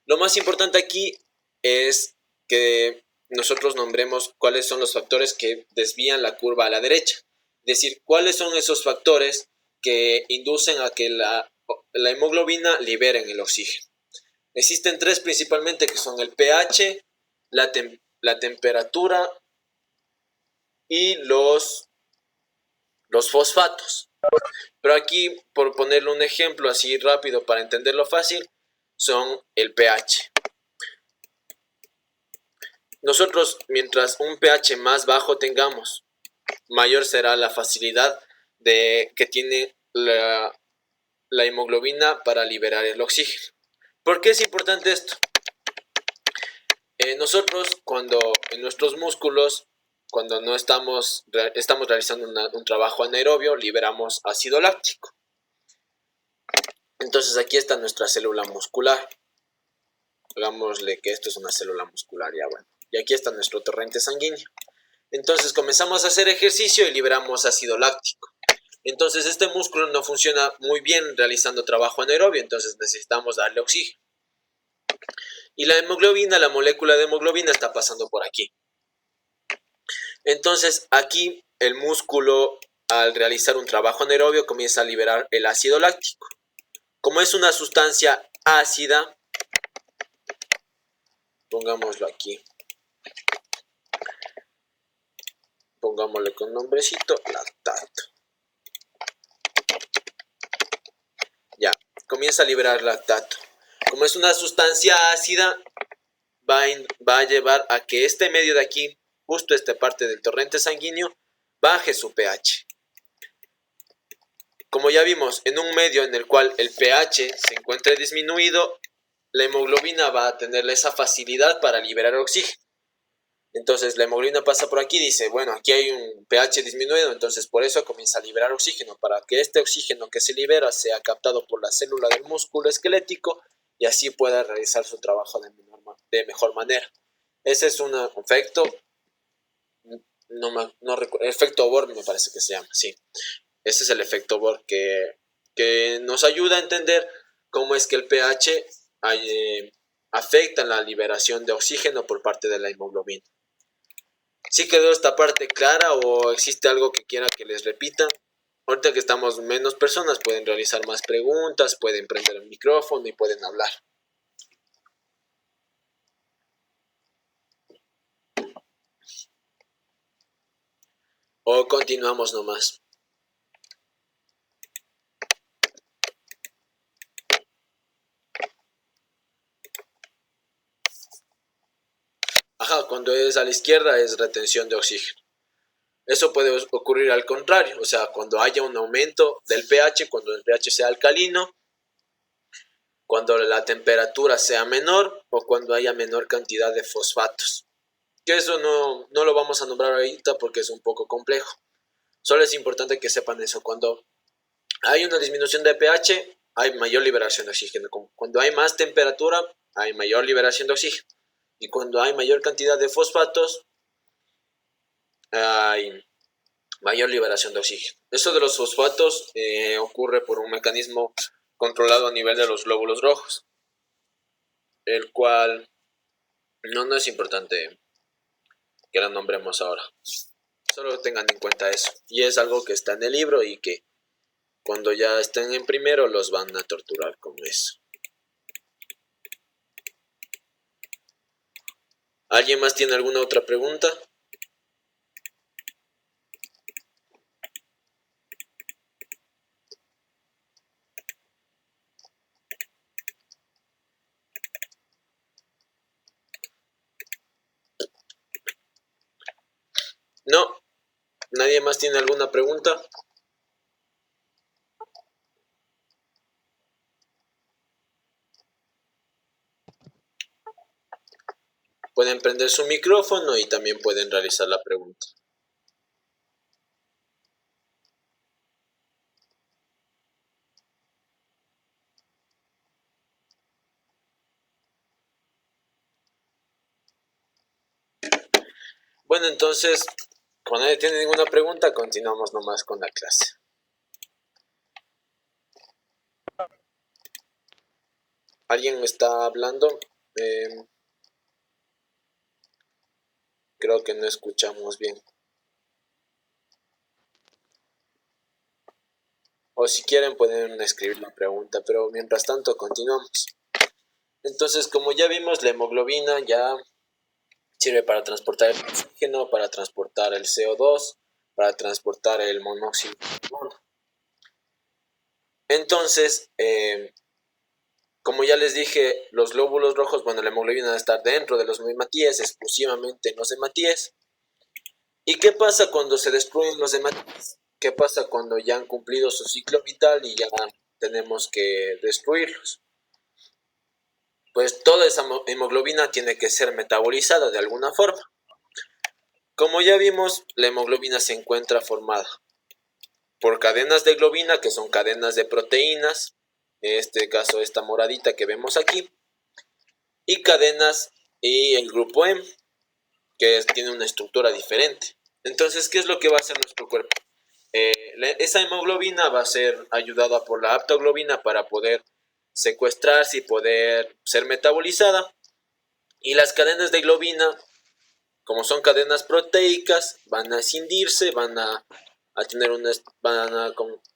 Lo más importante aquí es que nosotros nombremos cuáles son los factores que desvían la curva a la derecha. Es decir, cuáles son esos factores que inducen a que la hemoglobina liberen el oxígeno. Existen tres principalmente, que son el pH, la temperatura y los fosfatos. Pero aquí, por ponerle un ejemplo así rápido para entenderlo fácil, son el pH. Nosotros, mientras un pH más bajo tengamos, mayor será la facilidad que tiene la hemoglobina para liberar el oxígeno. ¿Por qué es importante esto? Nosotros, cuando en nuestros músculos, cuando no estamos realizando un trabajo anaerobio, liberamos ácido láctico. Entonces aquí está nuestra célula muscular. Hagámosle que esto es una célula muscular, ya bueno. Y aquí está nuestro torrente sanguíneo. Entonces comenzamos a hacer ejercicio y liberamos ácido láctico. Entonces este músculo no funciona muy bien realizando trabajo anaerobio, entonces necesitamos darle oxígeno. Y la hemoglobina, la molécula de hemoglobina está pasando por aquí. Entonces aquí el músculo, al realizar un trabajo anaerobio, comienza a liberar el ácido láctico. Como es una sustancia ácida, pongámoslo aquí. Pongámosle con nombrecito lactato. Ya, comienza a liberar lactato. Como es una sustancia ácida, va a llevar a que este medio de aquí, justo esta parte del torrente sanguíneo, baje su pH. Como ya vimos, en un medio en el cual el pH se encuentre disminuido, la hemoglobina va a tener esa facilidad para liberar oxígeno. Entonces la hemoglobina pasa por aquí y dice, bueno, aquí hay un pH disminuido, entonces por eso comienza a liberar oxígeno, para que este oxígeno que se libera sea captado por la célula del músculo esquelético y así pueda realizar su trabajo de mejor manera. Ese es un efecto, no recuerdo, efecto Bohr me parece que se llama, sí. Ese es el efecto Bohr que nos ayuda a entender cómo es que el pH afecta la liberación de oxígeno por parte de la hemoglobina. ¿Sí quedó esta parte clara o existe algo que quiera que les repita? Ahorita que estamos menos personas, pueden realizar más preguntas, pueden prender el micrófono y pueden hablar. O continuamos nomás. Ajá, cuando ves a la izquierda es retención de oxígeno. Eso puede ocurrir al contrario, o sea, cuando haya un aumento del pH, cuando el pH sea alcalino, cuando la temperatura sea menor o cuando haya menor cantidad de fosfatos. Que eso no lo vamos a nombrar ahorita porque es un poco complejo. Solo es importante que sepan eso. Cuando hay una disminución de pH, hay mayor liberación de oxígeno. Cuando hay más temperatura, hay mayor liberación de oxígeno. Y cuando hay mayor cantidad de fosfatos, hay mayor liberación de oxígeno. Esto de los fosfatos ocurre por un mecanismo controlado a nivel de los glóbulos rojos, el cual no es importante que lo nombremos ahora. Solo tengan en cuenta eso. Y es algo que está en el libro y que cuando ya estén en primero los van a torturar con eso. ¿Alguien más tiene alguna otra pregunta? No, ¿nadie más tiene alguna pregunta? Pueden prender su micrófono y también pueden realizar la pregunta. Bueno, entonces, cuando nadie tiene ninguna pregunta, continuamos nomás con la clase. ¿Alguien me está hablando? Creo que no escuchamos bien. O si quieren pueden escribir la pregunta, pero mientras tanto continuamos. Entonces, como ya vimos, la hemoglobina ya sirve para transportar el oxígeno, para transportar el CO2, para transportar el monóxido de carbono. Entonces, como ya les dije, los glóbulos rojos, bueno, la hemoglobina va a estar dentro de los hematíes, exclusivamente en los hematíes. ¿Y qué pasa cuando se destruyen los hematíes? ¿Qué pasa cuando ya han cumplido su ciclo vital y ya tenemos que destruirlos? Pues toda esa hemoglobina tiene que ser metabolizada de alguna forma. Como ya vimos, la hemoglobina se encuentra formada por cadenas de globina, que son cadenas de proteínas, en este caso esta moradita que vemos aquí, y cadenas y el grupo M, que tiene una estructura diferente. Entonces, ¿qué es lo que va a hacer nuestro cuerpo? Esa hemoglobina va a ser ayudada por la haptoglobina para poder secuestrarse y poder ser metabolizada. Y las cadenas de globina, como son cadenas proteicas, van a escindirse, van a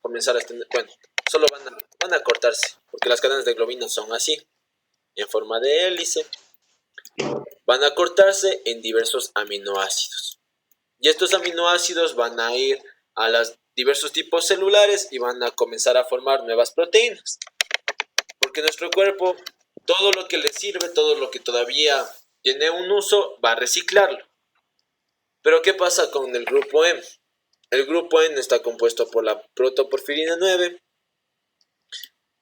comenzar a tener, bueno, solo van a cortarse, porque las cadenas de globina son así, en forma de hélice. Van a cortarse en diversos aminoácidos. Y estos aminoácidos van a ir a los diversos tipos celulares y van a comenzar a formar nuevas proteínas. Porque nuestro cuerpo, todo lo que le sirve, todo lo que todavía tiene un uso, va a reciclarlo. Pero ¿qué pasa con el grupo M? El grupo N está compuesto por la protoporfirina 9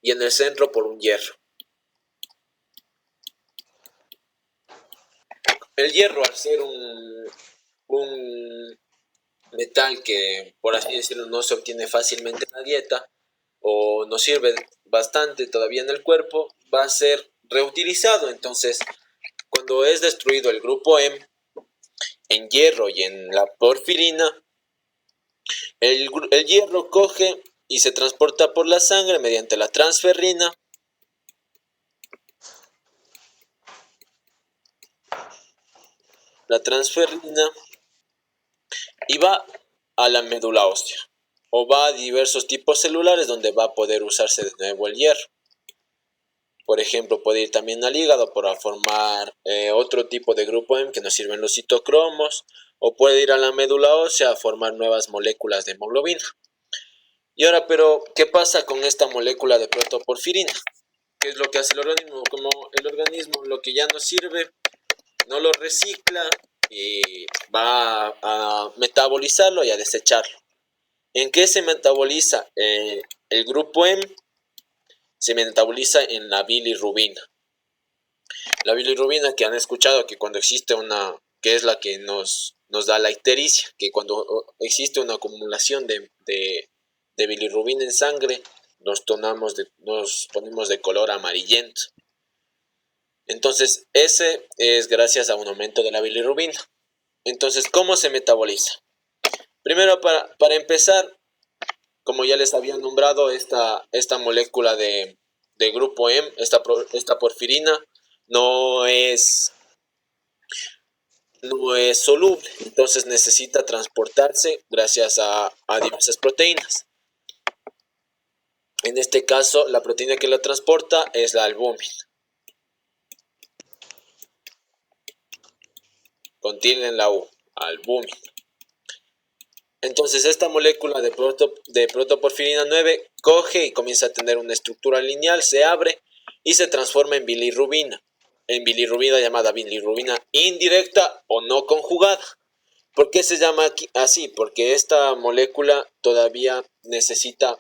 y en el centro por un hierro. El hierro, al ser un metal que, por así decirlo, no se obtiene fácilmente en la dieta o nos sirve bastante todavía en el cuerpo, va a ser reutilizado. Entonces, cuando es destruido el grupo M en hierro y en la porfirina, el hierro coge y se transporta por la sangre mediante la transferrina. La transferrina y va a la médula ósea o va a diversos tipos celulares donde va a poder usarse de nuevo el hierro. Por ejemplo, puede ir también al hígado para formar otro tipo de grupo M que nos sirven los citocromos, o puede ir a la médula ósea a formar nuevas moléculas de hemoglobina. Y ahora, pero, ¿qué pasa con esta molécula de protoporfirina? ¿Qué es lo que hace el organismo? Como el organismo lo que ya no sirve, no lo recicla, y va a metabolizarlo y a desecharlo. ¿En qué se metaboliza? El grupo M se metaboliza en la bilirrubina. La bilirrubina, que han escuchado que cuando existe una, que es la que nos da la ictericia, que cuando existe una acumulación de bilirrubina en sangre, nos ponemos de color amarillento. Entonces, ese es gracias a un aumento de la bilirrubina. Entonces, ¿cómo se metaboliza? Primero, para empezar, como ya les había nombrado, esta molécula de grupo M, esta porfirina, no es, no es soluble, entonces necesita transportarse gracias a diversas proteínas. En este caso, la proteína que la transporta es la albúmina. Contiene la U, albúmina. Entonces esta molécula de protoporfirina 9 coge y comienza a tener una estructura lineal, se abre y se transforma en bilirrubina. En bilirrubina llamada bilirrubina indirecta o no conjugada. ¿Por qué se llama así? Porque esta molécula todavía necesita,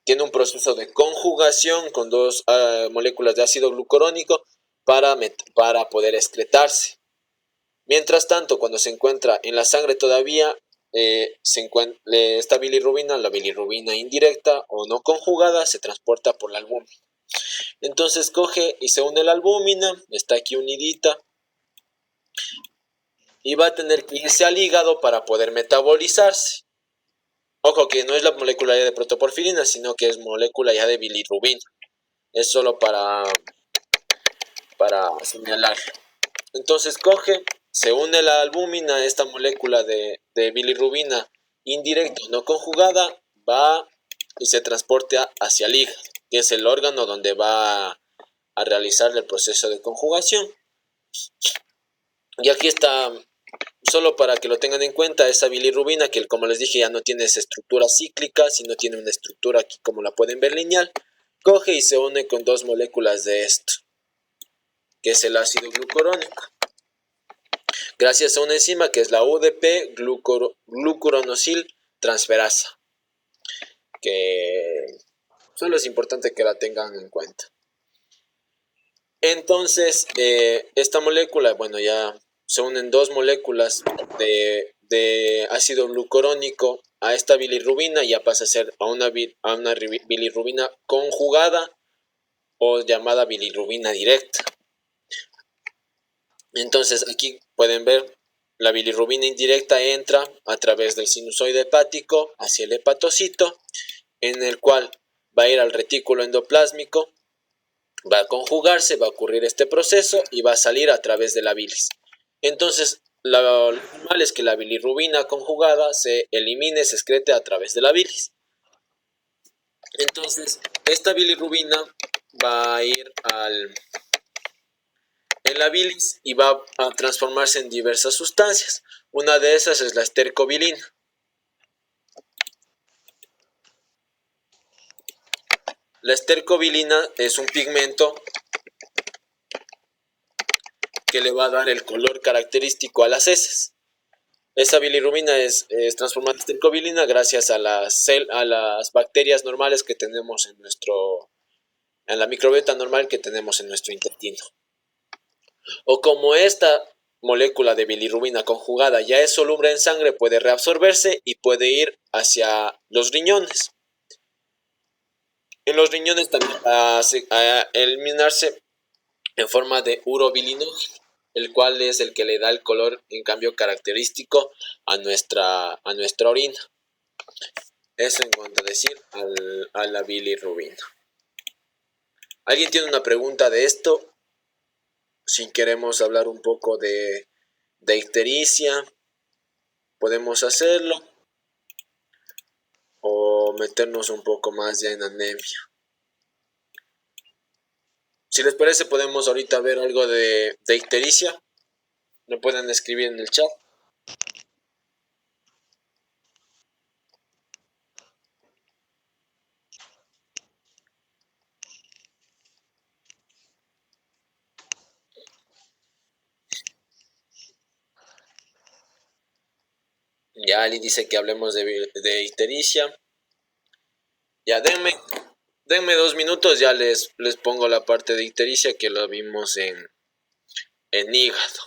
tiene un proceso de conjugación con dos moléculas de ácido glucurónico para poder excretarse. Mientras tanto, cuando se encuentra en la sangre todavía, esta bilirrubina, la bilirrubina indirecta o no conjugada, se transporta por la albúmina. Entonces coge y se une la albúmina, está aquí unidita, y va a tener que irse al hígado para poder metabolizarse. Ojo que no es la molécula ya de protoporfirina, sino que es molécula ya de bilirrubina. Es solo para señalar. Entonces coge, se une la albúmina a esta molécula de bilirrubina indirecta no conjugada, va y se transporta hacia el hígado, que es el órgano donde va a realizar el proceso de conjugación. Y aquí está, solo para que lo tengan en cuenta, esa bilirrubina que, como les dije, ya no tiene esa estructura cíclica, sino tiene una estructura aquí, como la pueden ver, lineal. Coge y se une con dos moléculas de esto, que es el ácido glucurónico, gracias a una enzima que es la UDP glucuronosil transferasa, que solo es importante que la tengan en cuenta. Entonces, esta molécula, bueno, ya se unen dos moléculas de ácido glucurónico a esta bilirrubina, ya pasa a ser a una bilirrubina conjugada o llamada bilirrubina directa. Entonces aquí pueden ver, la bilirrubina indirecta entra a través del sinusoide hepático hacia el hepatocito, en el cual va a ir al retículo endoplásmico, va a conjugarse, va a ocurrir este proceso y va a salir a través de la bilis. Entonces, lo normal es que la bilirrubina conjugada se elimine, se excrete a través de la bilis. Entonces, esta bilirrubina va a ir en la bilis y va a transformarse en diversas sustancias. Una de esas es la estercobilina. La estercobilina es un pigmento que le va a dar el color característico a las heces. Esa bilirrubina es transformada en estercobilina gracias a las bacterias normales que tenemos en la microbiota normal que tenemos en nuestro intestino. O como esta molécula de bilirrubina conjugada ya es soluble en sangre, puede reabsorberse y puede ir hacia los riñones. En los riñones también va a eliminarse en forma de urobilinógeno, el cual es el que le da el color, en cambio, característico a nuestra orina. Eso en cuanto a decir a la bilirrubina. ¿Alguien tiene una pregunta de esto? Si queremos hablar un poco de ictericia, podemos hacerlo. O meternos un poco más ya en anemia. Si les parece, podemos ahorita ver algo de ictericia. Lo pueden escribir en el chat. Ya Ali dice que hablemos de ictericia. Ya denme 2 minutos, ya les pongo la parte de ictericia que lo vimos en hígado,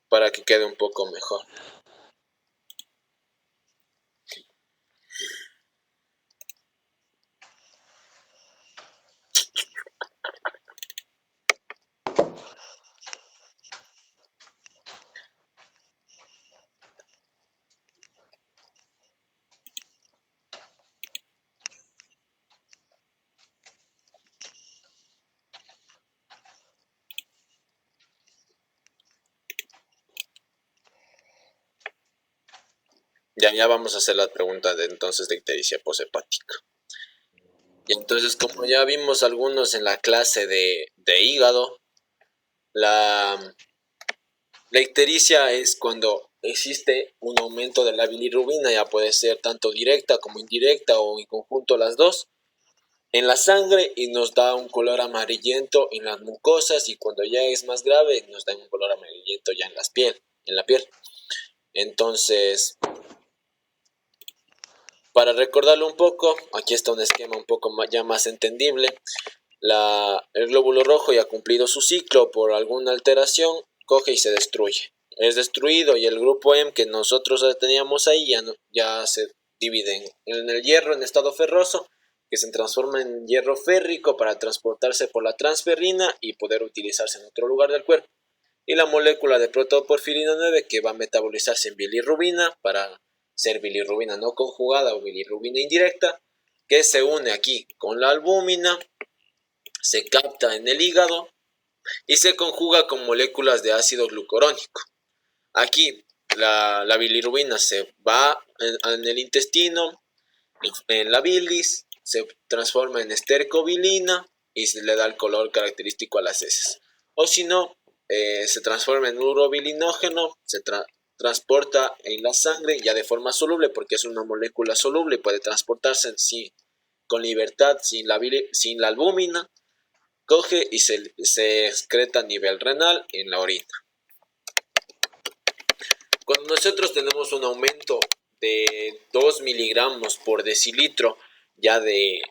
para que quede un poco mejor. Ya vamos a hacer la pregunta de entonces de ictericia poshepática. Y entonces, como ya vimos algunos en la clase de hígado, la ictericia es cuando existe un aumento de la bilirrubina, ya puede ser tanto directa como indirecta o en conjunto las dos, en la sangre, y nos da un color amarillento en las mucosas, y cuando ya es más grave nos da un color amarillento ya en la piel. Entonces, para recordarlo un poco, aquí está un esquema un poco ya más entendible. El glóbulo rojo ya ha cumplido su ciclo por alguna alteración, coge y se destruye. Es destruido, y el grupo M que nosotros teníamos ahí ya se divide en el hierro en estado ferroso, que se transforma en hierro férrico para transportarse por la transferrina y poder utilizarse en otro lugar del cuerpo. Y la molécula de protoporfirina 9, que va a metabolizarse en bilirrubina para ser bilirrubina no conjugada o bilirrubina indirecta, que se une aquí con la albúmina, se capta en el hígado y se conjuga con moléculas de ácido glucurónico. Aquí la bilirrubina se va en el intestino, en la bilis, se transforma en estercobilina y se le da el color característico a las heces. O si no, se transforma en urobilinógeno, se transporta en la sangre ya de forma soluble, porque es una molécula soluble y puede transportarse en sí con libertad sin la albúmina. Coge y se excreta a nivel renal en la orina. Cuando nosotros tenemos un aumento de 2 miligramos por decilitro ya de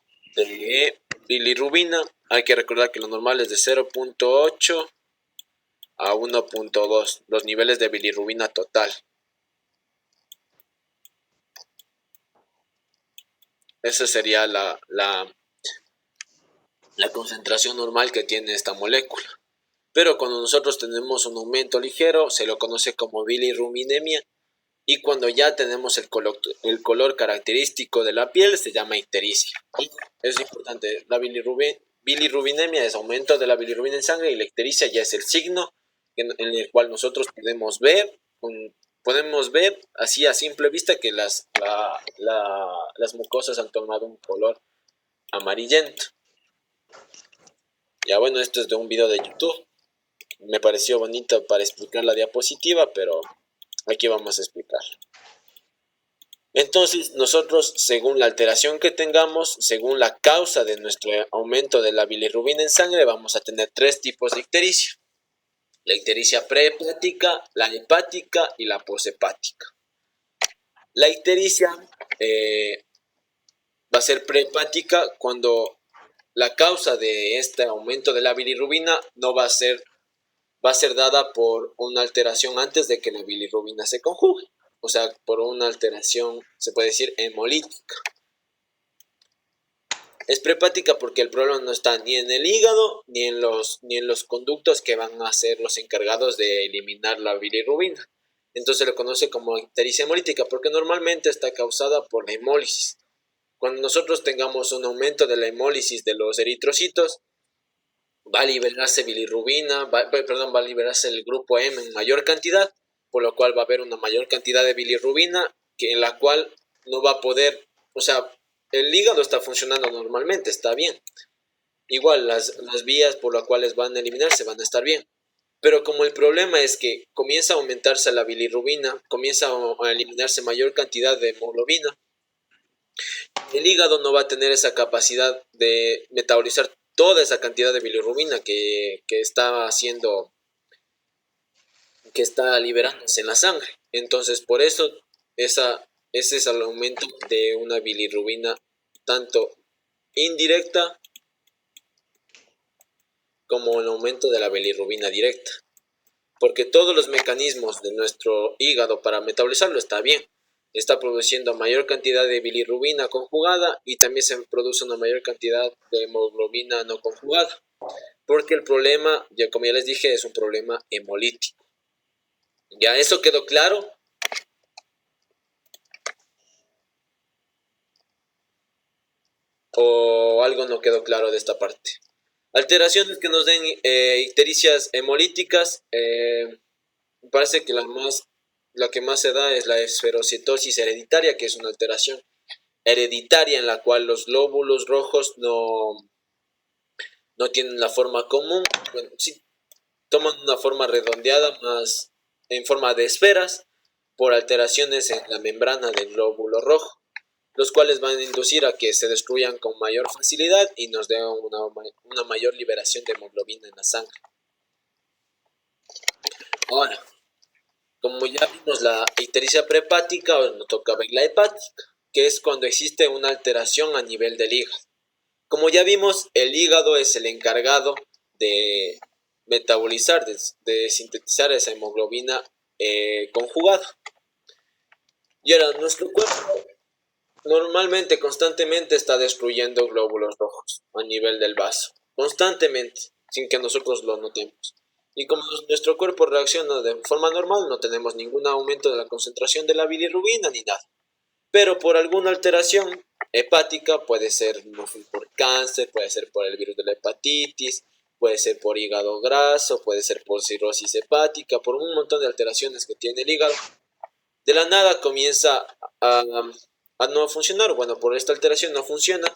bilirrubina, hay que recordar que lo normal es de 0.8 a 1.2, los niveles de bilirrubina total. Esa sería la concentración normal que tiene esta molécula. Pero cuando nosotros tenemos un aumento ligero, se lo conoce como bilirrubinemia, y cuando ya tenemos el color característico de la piel, se llama ictericia. Es importante, la bilirrubinemia es aumento de la bilirrubina en sangre, y la ictericia ya es el signo en el cual nosotros podemos ver así a simple vista que las mucosas han tomado un color amarillento. Ya bueno, esto es de un video de YouTube. Me pareció bonito para explicar la diapositiva, pero aquí vamos a explicar. Entonces, nosotros, según la alteración que tengamos, según la causa de nuestro aumento de la bilirrubina en sangre, vamos a tener 3 tipos de ictericia: la ictericia prehepática, la hepática y la poshepática. La ictericia va a ser prehepática cuando la causa de este aumento de la bilirrubina no va a ser dada por una alteración antes de que la bilirrubina se conjugue, o sea, por una alteración, se puede decir, hemolítica. Es prehepática porque el problema no está ni en el hígado ni en los conductos que van a ser los encargados de eliminar la bilirrubina. Entonces se lo conoce como ictericia hemolítica, porque normalmente está causada por la hemólisis. Cuando nosotros tengamos un aumento de la hemólisis de los eritrocitos, va a liberarse bilirrubina, va a liberarse el grupo M en mayor cantidad, por lo cual va a haber una mayor cantidad de bilirrubina, en la cual no va a poder, o sea, el hígado está funcionando normalmente, está bien. Igual las vías por las cuales van a eliminarse van a estar bien. Pero como el problema es que comienza a aumentarse la bilirrubina, comienza a eliminarse mayor cantidad de hemoglobina, el hígado no va a tener esa capacidad de metabolizar toda esa cantidad de bilirrubina que está liberándose en la sangre. Entonces, por eso ese es el aumento de una bilirrubina tanto indirecta como el aumento de la bilirrubina directa. Porque todos los mecanismos de nuestro hígado para metabolizarlo está bien. Está produciendo mayor cantidad de bilirrubina conjugada y también se produce una mayor cantidad de hemoglobina no conjugada. Porque el problema, ya como ya les dije, es un problema hemolítico. ¿Ya eso quedó claro? ¿O algo no quedó claro de esta parte? Alteraciones que nos den ictericias hemolíticas, me parece que la que más se da es la esferocitosis hereditaria, que es una alteración hereditaria en la cual los glóbulos rojos no tienen la forma común, bueno, sí, toman una forma redondeada más en forma de esferas por alteraciones en la membrana del glóbulo rojo, los cuales van a inducir a que se destruyan con mayor facilidad y nos den una mayor liberación de hemoglobina en la sangre. Ahora, como ya vimos la ictericia prehepática, ahora nos toca ver la hepática, que es cuando existe una alteración a nivel del hígado. Como ya vimos, el hígado es el encargado de metabolizar, de sintetizar esa hemoglobina conjugada. Y ahora, nuestro cuerpo normalmente, constantemente está destruyendo glóbulos rojos a nivel del vaso, constantemente, sin que nosotros lo notemos. Y como nuestro cuerpo reacciona de forma normal, no tenemos ningún aumento de la concentración de la bilirrubina ni nada. Pero por alguna alteración hepática, puede ser por cáncer, puede ser por el virus de la hepatitis, puede ser por hígado graso, puede ser por cirrosis hepática, por un montón de alteraciones que tiene el hígado, de la nada comienza a, a no funcionar. Bueno, por esta alteración no funciona.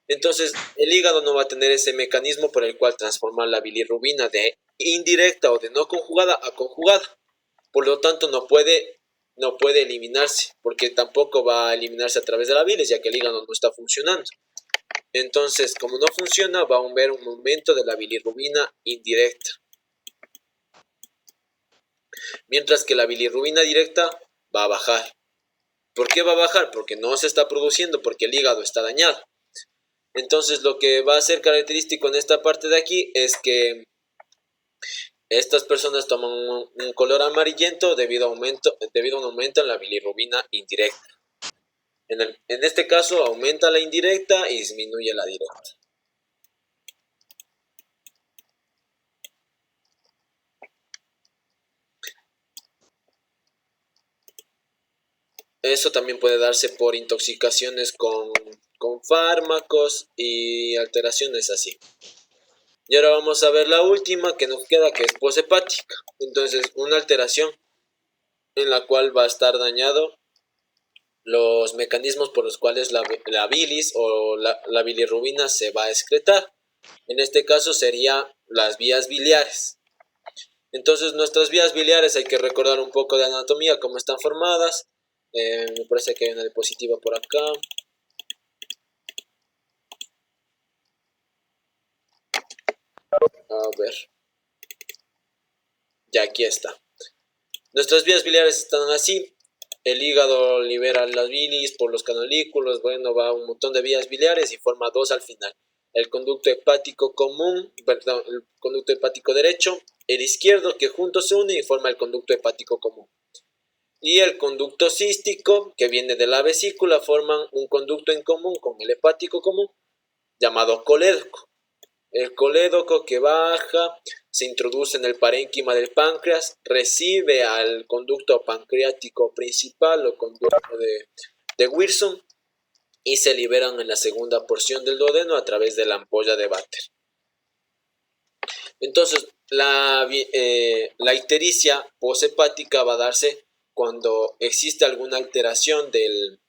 Entonces el hígado no va a tener ese mecanismo por el cual transformar la bilirrubina de indirecta o de no conjugada a conjugada. Por lo tanto no puede eliminarse, porque tampoco va a eliminarse a través de la bilis, ya que el hígado no está funcionando. Entonces, como no funciona, va a haber un aumento de la bilirrubina indirecta. Mientras que la bilirrubina directa va a bajar. ¿Por qué va a bajar? Porque no se está produciendo, porque el hígado está dañado. Entonces, lo que va a ser característico en esta parte de aquí es que estas personas toman un color amarillento debido a un aumento en la bilirrubina indirecta. En este caso, aumenta la indirecta y disminuye la directa. Eso también puede darse por intoxicaciones con fármacos y alteraciones así. Y ahora vamos a ver la última que nos queda, que es poshepática. Entonces, una alteración en la cual va a estar dañado los mecanismos por los cuales la bilis o la bilirrubina se va a excretar. En este caso serían las vías biliares. Entonces, nuestras vías biliares, hay que recordar un poco de anatomía, cómo están formadas. Me parece que hay una diapositiva por acá. A ver. Ya aquí está. Nuestras vías biliares están así. El hígado libera las bilis por los canalículos. Bueno, va un montón de vías biliares y forma dos al final. El conducto hepático común, perdón, el conducto hepático derecho, el izquierdo, que juntos se unen y forma el conducto hepático común. Y el conducto cístico, que viene de la vesícula, forman un conducto en común con el hepático común, llamado colédoco. El colédoco que baja, se introduce en el parénquima del páncreas, recibe al conducto pancreático principal o conducto de Wilson y se liberan en la segunda porción del duodeno a través de la ampolla de Vater. Entonces, la ictericia poshepática va a darse cuando existe alguna alteración de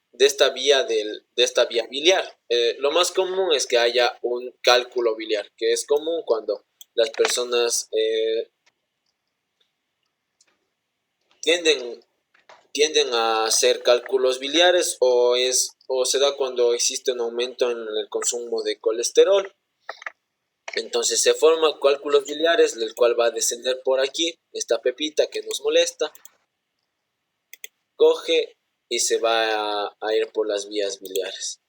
esta vía biliar. Lo más común es que haya un cálculo biliar, que es común cuando las personas tienden a hacer cálculos biliares o se da cuando existe un aumento en el consumo de colesterol. Entonces se forman cálculos biliares, el cual va a descender por aquí, esta pepita que nos molesta, coge y se va a ir por las vías biliares.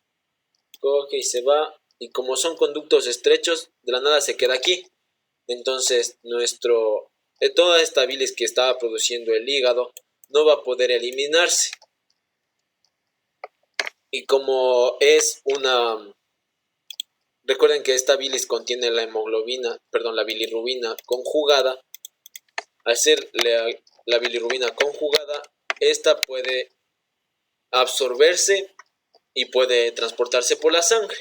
Coge y se va, y como son conductos estrechos, de la nada se queda aquí. Entonces toda esta bilis que estaba produciendo el hígado no va a poder eliminarse. Y como es una... Recuerden que esta bilis contiene la la bilirrubina conjugada. Al ser la bilirrubina conjugada, esta puede absorberse y puede transportarse por la sangre.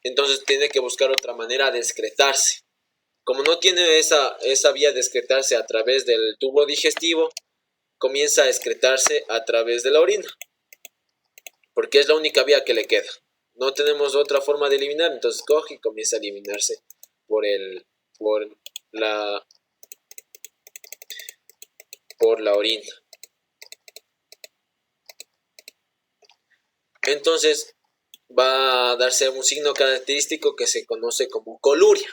Entonces tiene que buscar otra manera de excretarse. Como no tiene esa vía de excretarse a través del tubo digestivo, comienza a excretarse a través de la orina, porque es la única vía que le queda. No tenemos otra forma de eliminar, entonces coge y comienza a eliminarse por la, por la orina. Entonces va a darse un signo característico que se conoce como coluria,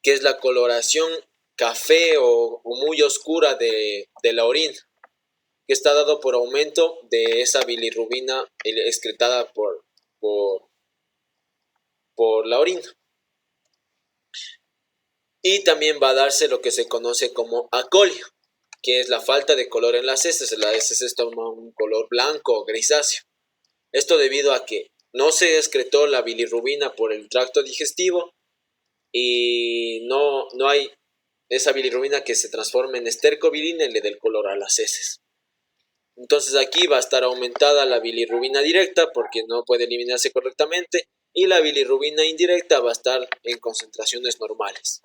que es la coloración café o muy oscura de la orina, que está dado por aumento de esa bilirrubina excretada por la orina. Y también va a darse lo que se conoce como acolio, que es la falta de color en las heces. Las heces toman un color blanco o grisáceo. Esto debido a que no se excretó la bilirrubina por el tracto digestivo y no hay esa bilirrubina que se transforme en estercobilina y le dé el color a las heces. Entonces aquí va a estar aumentada la bilirrubina directa porque no puede eliminarse correctamente, y la bilirrubina indirecta va a estar en concentraciones normales.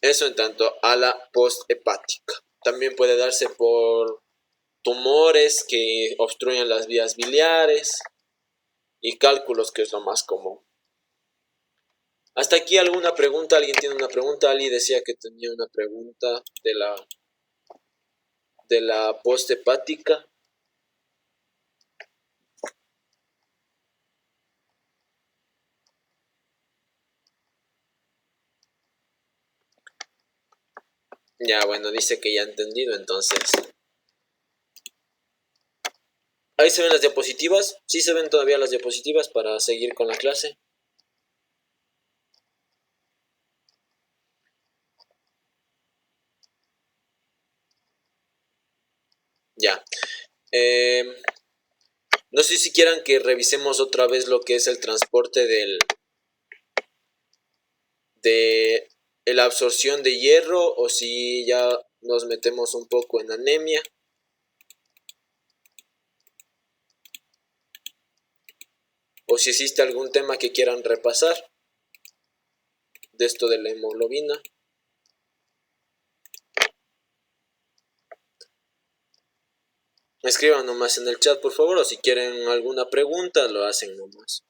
Eso en tanto a la posthepática. También puede darse por tumores que obstruyen las vías biliares y cálculos, que es lo más común. Hasta aquí alguna pregunta. ¿Alguien tiene una pregunta? Ali decía que tenía una pregunta de la posthepática. Ya, bueno, dice que ya ha entendido, entonces. ¿Ahí se ven las diapositivas? ¿Sí se ven todavía las diapositivas para seguir con la clase? Ya. No sé si quieran que revisemos otra vez lo que es el transporte de la absorción de hierro, o si ya nos metemos un poco en anemia. O si existe algún tema que quieran repasar de esto de la hemoglobina. Escriban nomás en el chat, por favor, o si quieren alguna pregunta, lo hacen nomás.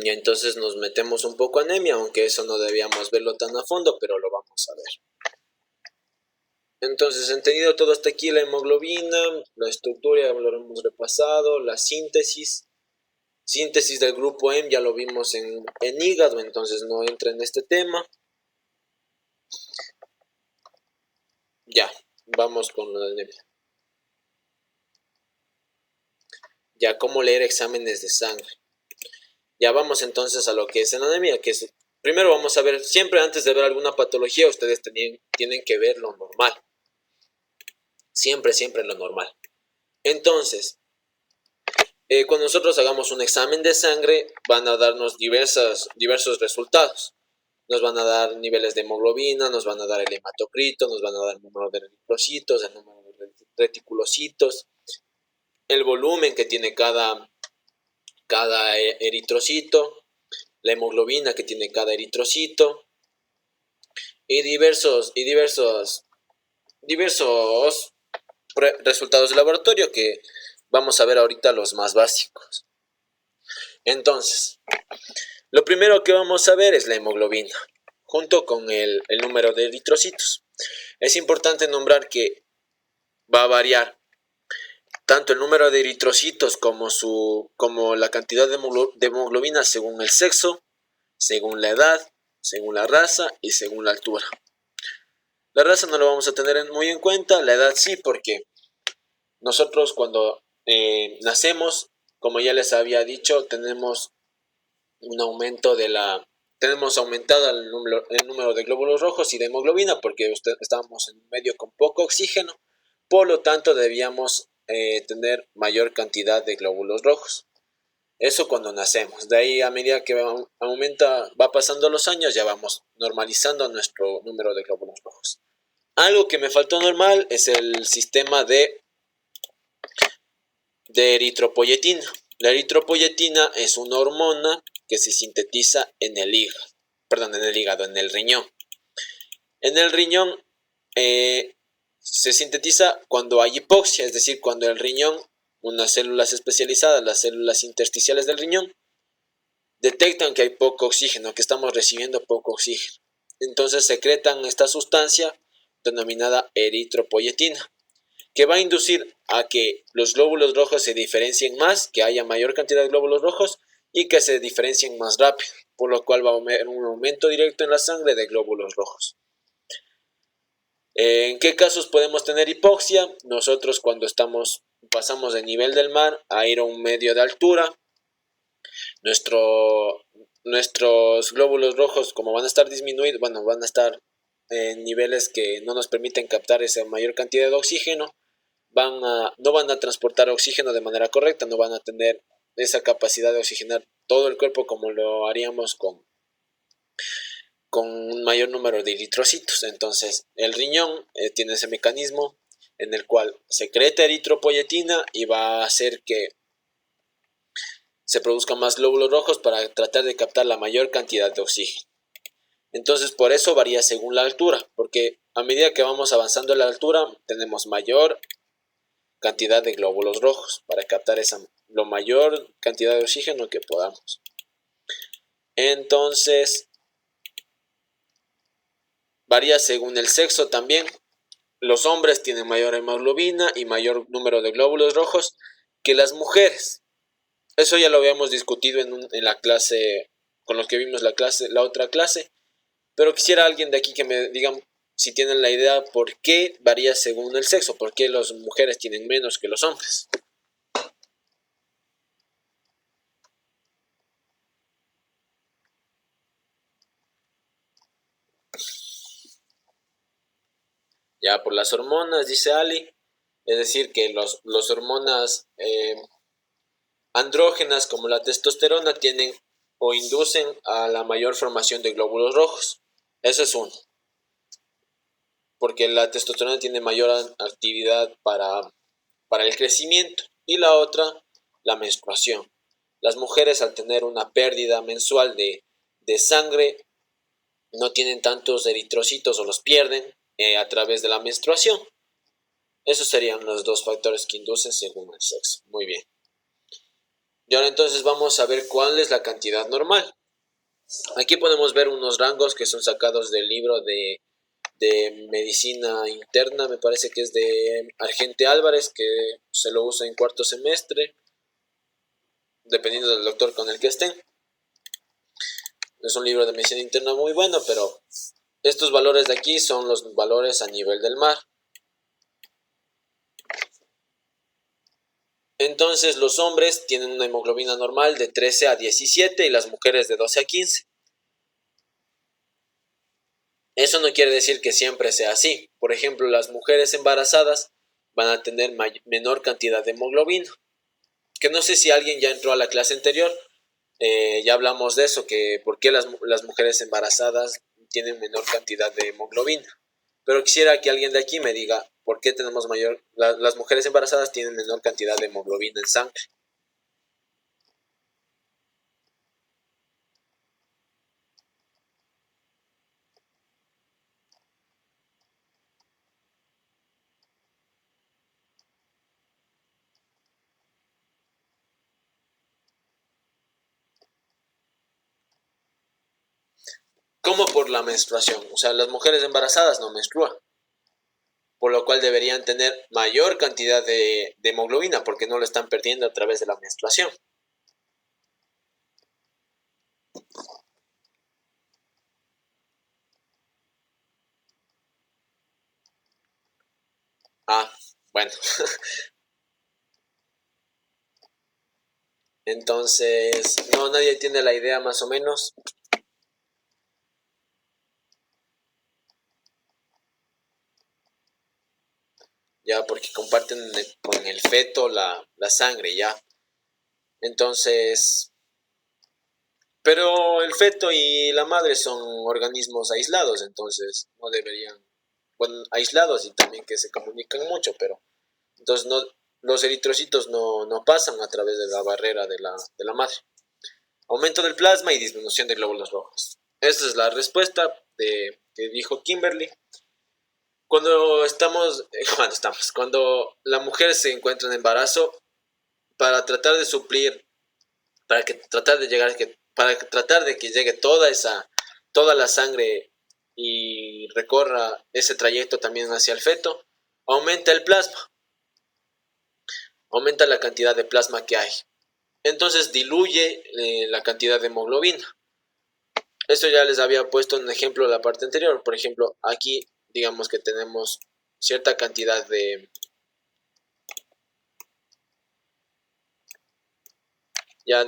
Y entonces nos metemos un poco anemia, aunque eso no debíamos verlo tan a fondo, pero lo vamos a ver. Entonces, entendido todo hasta aquí, la hemoglobina, la estructura ya lo hemos repasado, la síntesis del grupo M ya lo vimos en hígado, entonces no entra en este tema. Ya, vamos con la anemia. Ya, ¿cómo leer exámenes de sangre? Ya vamos entonces a lo que es la anemia, que es, primero vamos a ver, siempre antes de ver alguna patología, ustedes tienen que ver lo normal. Siempre lo normal. Entonces, cuando nosotros hagamos un examen de sangre, van a darnos diversos resultados. Nos van a dar niveles de hemoglobina, nos van a dar el hematocrito, nos van a dar el número de eritrocitos, el número de reticulocitos, el volumen que tiene cada eritrocito, la hemoglobina que tiene cada eritrocito, y diversos resultados de laboratorio que vamos a ver ahorita, los más básicos. Entonces, lo primero que vamos a ver es la hemoglobina, junto con el número de eritrocitos. Es importante nombrar que va a variar tanto el número de eritrocitos como la cantidad de hemoglobina según el sexo, según la edad, según la raza y según la altura. La raza no lo vamos a tener muy en cuenta, la edad sí, porque nosotros cuando nacemos, como ya les había dicho, tenemos un aumento tenemos aumentado el número de glóbulos rojos y de hemoglobina porque estábamos en un medio con poco oxígeno, por lo tanto debíamos tener mayor cantidad de glóbulos rojos. Eso cuando nacemos. De ahí a medida que va pasando los años, ya vamos normalizando nuestro número de glóbulos rojos. Algo que me faltó normal es el sistema de eritropoyetina. La eritropoyetina es una hormona que se sintetiza en el hígado, en el riñón. En el riñón se sintetiza cuando hay hipoxia, es decir, cuando el riñón, unas células especializadas, las células intersticiales del riñón, detectan que hay poco oxígeno, que estamos recibiendo poco oxígeno. Entonces secretan esta sustancia denominada eritropoyetina, que va a inducir a que los glóbulos rojos se diferencien más, que haya mayor cantidad de glóbulos rojos y que se diferencien más rápido, por lo cual va a haber un aumento directo en la sangre de glóbulos rojos. ¿En qué casos podemos tener hipoxia? Nosotros cuando pasamos del nivel del mar a ir a un medio de altura, nuestros glóbulos rojos, como van a estar disminuidos, van a estar en niveles que no nos permiten captar esa mayor cantidad de oxígeno, no van a transportar oxígeno de manera correcta, no van a tener esa capacidad de oxigenar todo el cuerpo como lo haríamos con un mayor número de eritrocitos. Entonces el riñón tiene ese mecanismo en el cual secreta eritropoyetina y va a hacer que se produzcan más glóbulos rojos para tratar de captar la mayor cantidad de oxígeno. Entonces por eso varía según la altura, porque a medida que vamos avanzando en la altura tenemos mayor cantidad de glóbulos rojos para captar lo mayor cantidad de oxígeno que podamos. Entonces varía según el sexo también. Los hombres tienen mayor hemoglobina y mayor número de glóbulos rojos que las mujeres. Eso ya lo habíamos discutido en la clase, con los que vimos la otra clase, pero quisiera alguien de aquí que me digan si tienen la idea por qué varía según el sexo, por qué las mujeres tienen menos que los hombres. Ya por las hormonas, dice Ali, es decir, que las hormonas andrógenas como la testosterona tienen o inducen a la mayor formación de glóbulos rojos. Eso es uno, porque la testosterona tiene mayor actividad para el crecimiento. Y la otra, la menstruación. Las mujeres al tener una pérdida mensual de sangre no tienen tantos eritrocitos o los pierden a través de la menstruación. Esos serían los dos factores que inducen según el sexo. Muy bien. Y ahora entonces vamos a ver cuál es la cantidad normal. Aquí podemos ver unos rangos que son sacados del libro de medicina interna, me parece que es de Argente Álvarez, que se lo usa en cuarto semestre, dependiendo del doctor con el que estén. Es un libro de medicina interna muy bueno, pero estos valores de aquí son los valores a nivel del mar. Entonces los hombres tienen una hemoglobina normal de 13 a 17 y las mujeres de 12 a 15. Eso no quiere decir que siempre sea así. Por ejemplo, las mujeres embarazadas van a tener menor cantidad de hemoglobina. Que no sé si alguien ya entró a la clase anterior, ya hablamos de eso, que por qué las mujeres embarazadas tienen menor cantidad de hemoglobina. Pero quisiera que alguien de aquí me diga por qué las mujeres embarazadas tienen menor cantidad de hemoglobina en sangre. como por la menstruación. O sea, las mujeres embarazadas no menstruan, por lo cual deberían tener mayor cantidad de hemoglobina porque no lo están perdiendo a través de la menstruación. Ah, bueno. Entonces, no, nadie tiene la idea más o menos. Ya, porque comparten con el feto la sangre, ya. Entonces, pero el feto y la madre son organismos aislados, entonces no deberían, bueno, aislados y también que se comunican mucho, pero entonces no, los eritrocitos no pasan a través de la barrera de la madre. Aumento del plasma y disminución de glóbulos rojos. Esa es la respuesta que dijo Kimberly. Cuando la mujer se encuentra en embarazo, para tratar de suplir, para tratar de que llegue toda la sangre y recorra ese trayecto también hacia el feto, aumenta el plasma, aumenta la cantidad de plasma que hay. Entonces diluye la cantidad de hemoglobina. Esto ya les había puesto un ejemplo en la parte anterior. Por ejemplo, aquí digamos que tenemos cierta cantidad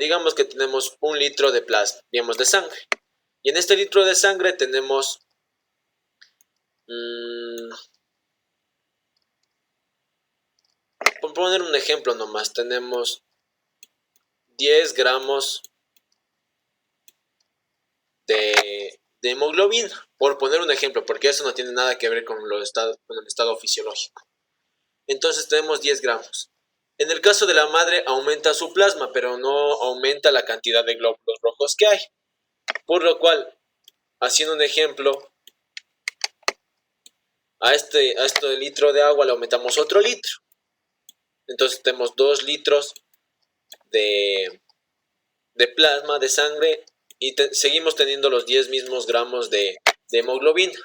digamos que tenemos 1 litro de plasma, digamos, de sangre. Y en este litro de sangre tenemos por poner un ejemplo nomás, tenemos 10 gramos de hemoglobina, por poner un ejemplo, porque eso no tiene nada que ver con el estado fisiológico. Entonces tenemos 10 gramos. En el caso de la madre aumenta su plasma, pero no aumenta la cantidad de glóbulos rojos que hay. Por lo cual, haciendo un ejemplo, a este litro de agua le aumentamos otro litro. Entonces tenemos 2 litros de plasma, de sangre, y seguimos teniendo los 10 mismos gramos de hemoglobina.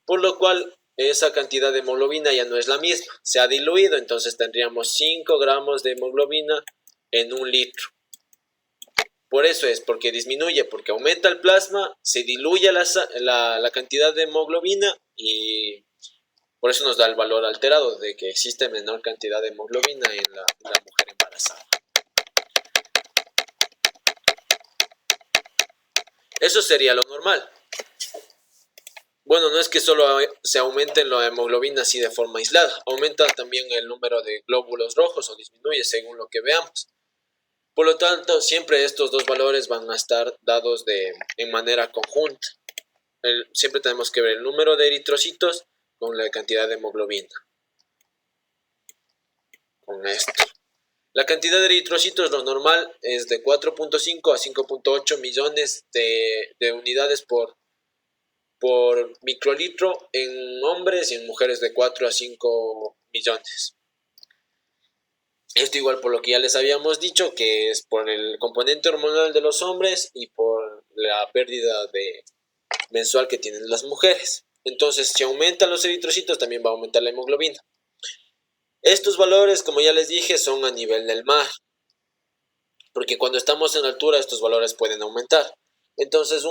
Por lo cual, esa cantidad de hemoglobina ya no es la misma, se ha diluido, entonces tendríamos 5 gramos de hemoglobina en 1 litro. Por eso es, porque disminuye, porque aumenta el plasma, se diluye la cantidad de hemoglobina y por eso nos da el valor alterado de que existe menor cantidad de hemoglobina en la mujer embarazada. Eso sería lo normal. Bueno, no es que solo se aumente la hemoglobina así de forma aislada, aumenta también el número de glóbulos rojos o disminuye según lo que veamos. Por lo tanto, siempre estos dos valores van a estar dados en manera conjunta. Siempre tenemos que ver el número de eritrocitos con la cantidad de hemoglobina. Con esto. La cantidad de eritrocitos, lo normal, es de 4.5 a 5.8 millones de unidades por microlitro en hombres y en mujeres de 4 a 5 millones. Esto igual por lo que ya les habíamos dicho, que es por el componente hormonal de los hombres y por la pérdida mensual que tienen las mujeres. Entonces, si aumentan los eritrocitos, también va a aumentar la hemoglobina. Estos valores, como ya les dije, son a nivel del mar, porque cuando estamos en altura estos valores pueden aumentar. Entonces,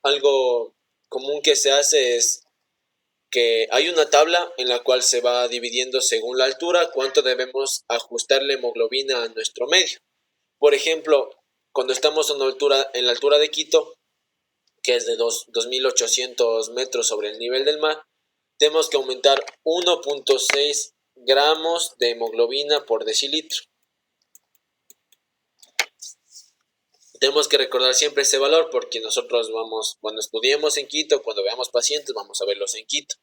algo común que se hace es que hay una tabla en la cual se va dividiendo según la altura cuánto debemos ajustar la hemoglobina a nuestro medio. Por ejemplo, cuando estamos en la altura de Quito, que es de 2.800 metros sobre el nivel del mar, tenemos que aumentar 1.6 gramos de hemoglobina por decilitro. Tenemos que recordar siempre ese valor porque nosotros cuando estudiemos en Quito, cuando veamos pacientes, vamos a verlos en Quito.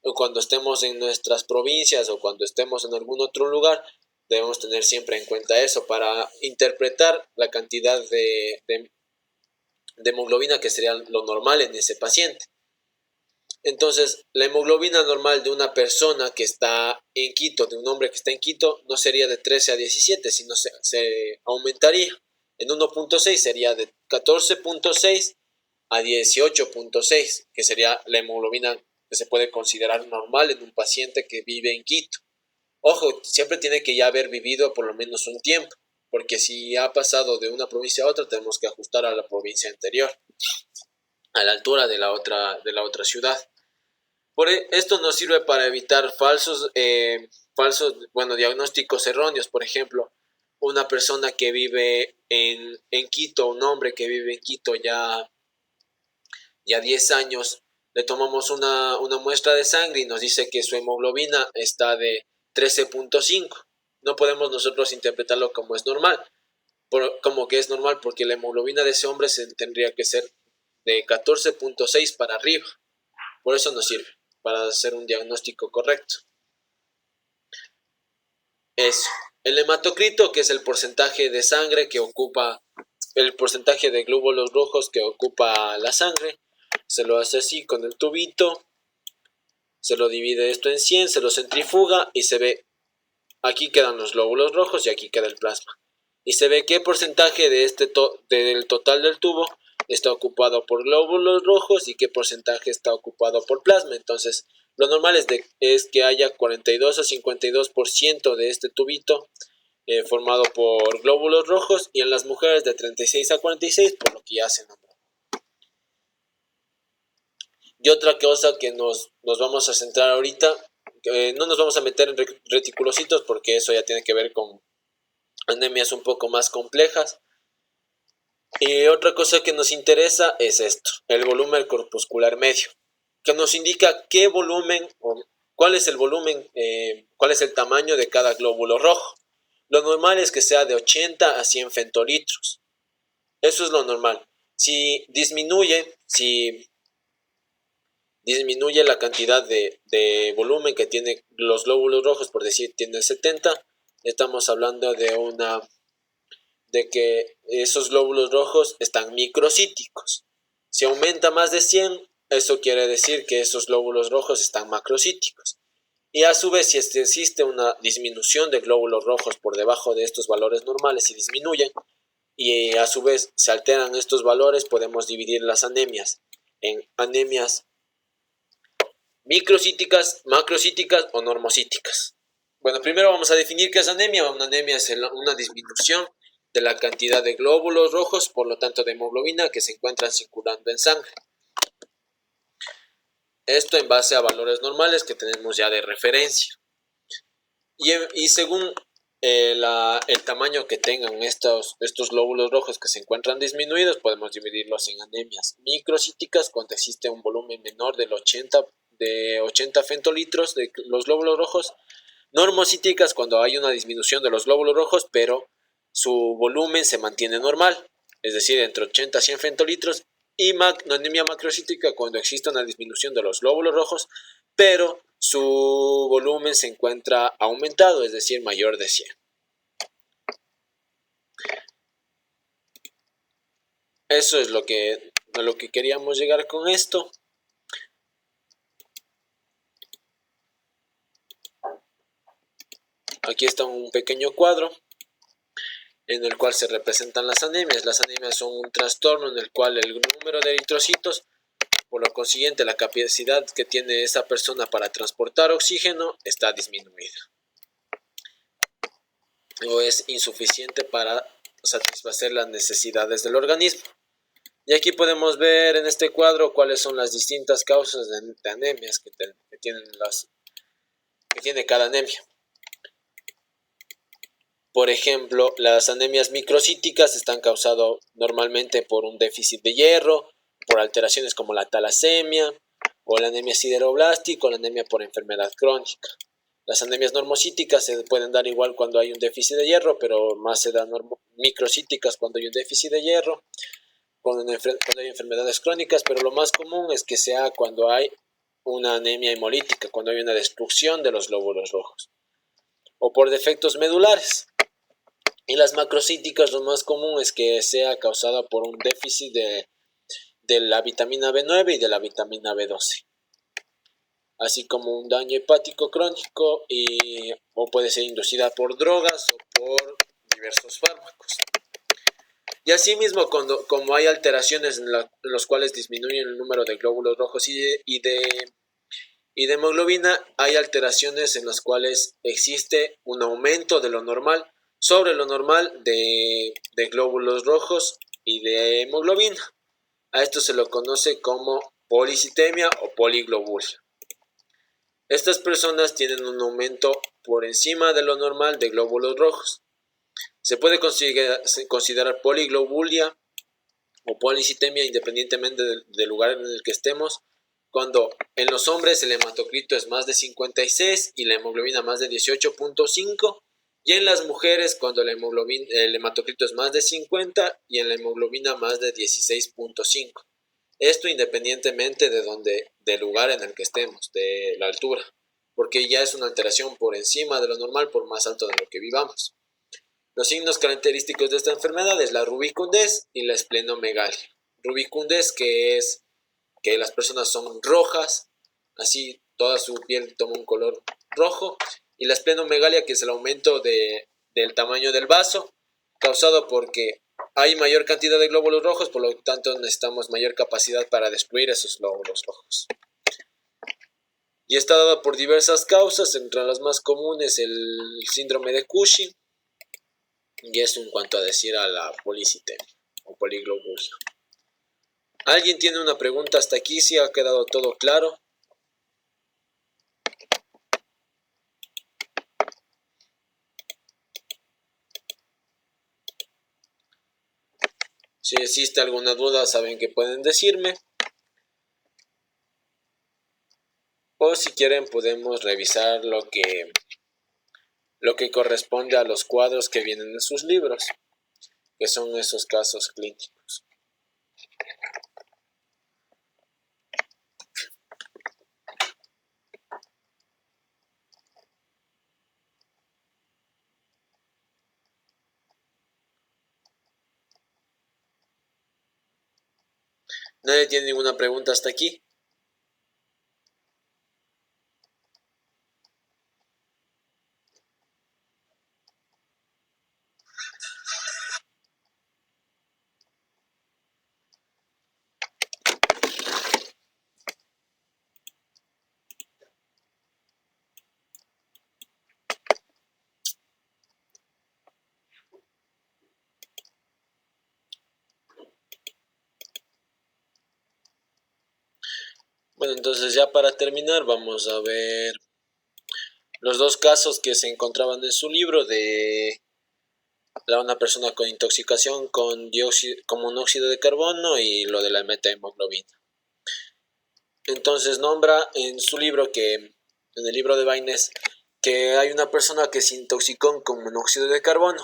O cuando estemos en nuestras provincias o cuando estemos en algún otro lugar, debemos tener siempre en cuenta eso para interpretar la cantidad de hemoglobina que sería lo normal en ese paciente. Entonces, la hemoglobina normal de una persona que está en Quito, de un hombre que está en Quito, no sería de 13 a 17, sino se aumentaría. En 1.6 sería de 14.6 a 18.6, que sería la hemoglobina que se puede considerar normal en un paciente que vive en Quito. Ojo, siempre tiene que ya haber vivido por lo menos un tiempo, porque si ha pasado de una provincia a otra, tenemos que ajustar a la provincia anterior, a la altura de la otra ciudad. Esto nos sirve para evitar diagnósticos erróneos. Por ejemplo, una persona que vive en Quito, un hombre que vive en Quito ya 10 años, le tomamos una muestra de sangre y nos dice que su hemoglobina está de 13.5. No podemos nosotros interpretarlo como es normal, como que es normal, porque la hemoglobina de ese hombre tendría que ser de 14.6 para arriba. Por eso nos sirve, para hacer un diagnóstico correcto. Eso. El hematocrito, que es el porcentaje de sangre que ocupa, el porcentaje de glóbulos rojos que ocupa la sangre, se lo hace así con el tubito, se lo divide esto en 100, se lo centrifuga y se ve, aquí quedan los glóbulos rojos y aquí queda el plasma. Y se ve qué porcentaje de del total del tubo está ocupado por glóbulos rojos y qué porcentaje está ocupado por plasma. Entonces, lo normal es que haya 42 a 52% de este tubito formado por glóbulos rojos, y en las mujeres de 36 a 46, por lo que ya se nombró. Y otra cosa que nos vamos a centrar ahorita, no nos vamos a meter en reticulocitos porque eso ya tiene que ver con anemias un poco más complejas. Y otra cosa que nos interesa es esto, el volumen corpuscular medio, que nos indica qué volumen o cuál es el volumen, cuál es el tamaño de cada glóbulo rojo. Lo normal es que sea de 80 a 100 femtolitros. Eso es lo normal. Si disminuye la cantidad de volumen que tiene los glóbulos rojos, por decir, tiene 70, estamos hablando de que esos glóbulos rojos están microcíticos. Si aumenta más de 100, eso quiere decir que esos glóbulos rojos están macrocíticos. Y a su vez, si existe una disminución de glóbulos rojos por debajo de estos valores normales y disminuyen, y a su vez se alteran estos valores, podemos dividir las anemias en anemias microcíticas, macrocíticas o normocíticas. Bueno, primero vamos a definir qué es anemia. Una anemia es una disminución de la cantidad de glóbulos rojos, por lo tanto de hemoglobina, que se encuentran circulando en sangre. Esto en base a valores normales que tenemos ya de referencia. Y según el tamaño que tengan estos glóbulos rojos que se encuentran disminuidos, podemos dividirlos en anemias microcíticas cuando existe un volumen menor de 80 femtolitros de los glóbulos rojos, normocíticas cuando hay una disminución de los glóbulos rojos pero su volumen se mantiene normal, es decir, entre 80 a 100 femtolitros, y anemia macrocítica cuando existe una disminución de los glóbulos rojos pero su volumen se encuentra aumentado, es decir, mayor de 100. Eso es a lo que queríamos llegar con esto. Aquí está un pequeño cuadro en el cual se representan las anemias. Las anemias son un trastorno en el cual el número de eritrocitos, por lo consiguiente la capacidad que tiene esa persona para transportar oxígeno, está disminuida o es insuficiente para satisfacer las necesidades del organismo. Y aquí podemos ver en este cuadro cuáles son las distintas causas de anemias que tiene cada anemia. Por ejemplo, las anemias microcíticas están causadas normalmente por un déficit de hierro, por alteraciones como la talasemia, o la anemia sideroblástica, o la anemia por enfermedad crónica. Las anemias normocíticas se pueden dar igual cuando hay un déficit de hierro, pero más se dan microcíticas cuando hay un déficit de hierro, cuando hay enfermedades crónicas, pero lo más común es que sea cuando hay una anemia hemolítica, cuando hay una destrucción de los glóbulos rojos, o por defectos medulares. Y las macrocíticas, lo más común es que sea causada por un déficit de la vitamina B9 y de la vitamina B12, así como un daño hepático crónico, o puede ser inducida por drogas o por diversos fármacos. Y asimismo, como hay alteraciones en los cuales disminuyen el número de glóbulos rojos y de hemoglobina, hay alteraciones en las cuales existe un aumento de lo normal sobre lo normal de glóbulos rojos y de hemoglobina. A esto se lo conoce como policitemia o poliglobulia. Estas personas tienen un aumento por encima de lo normal de glóbulos rojos. Se puede considerar poliglobulia o policitemia independientemente del lugar en el que estemos, cuando en los hombres el hematocrito es más de 56 y la hemoglobina más de 18.5, y en las mujeres cuando el hematocrito es más de 50 y en la hemoglobina más de 16.5. Esto independientemente del lugar en el que estemos, de la altura, porque ya es una alteración por encima de lo normal por más alto de lo que vivamos. Los signos característicos de esta enfermedad es la rubicundez y la esplenomegalia. Rubicundez, que es que las personas son rojas, así toda su piel toma un color rojo, y la esplenomegalia, que es el aumento del tamaño del vaso, causado porque hay mayor cantidad de glóbulos rojos, por lo tanto necesitamos mayor capacidad para destruir esos glóbulos rojos. Y está dada por diversas causas, entre las más comunes el síndrome de Cushing, y eso en cuanto a decir a la policitemia o poliglobulia. ¿Alguien tiene una pregunta hasta aquí? ¿Sí ha quedado todo claro? Si existe alguna duda, saben que pueden decirme. O si quieren podemos revisar lo que corresponde a los cuadros que vienen en sus libros, que son esos casos clínicos. ¿Nadie tiene ninguna pregunta hasta aquí? Bueno, entonces ya para terminar vamos a ver los dos casos que se encontraban en su libro de una persona con intoxicación con monóxido de carbono y lo de la metahemoglobina. Entonces nombra en su libro en el libro de Baines, que hay una persona que se intoxicó con monóxido de carbono.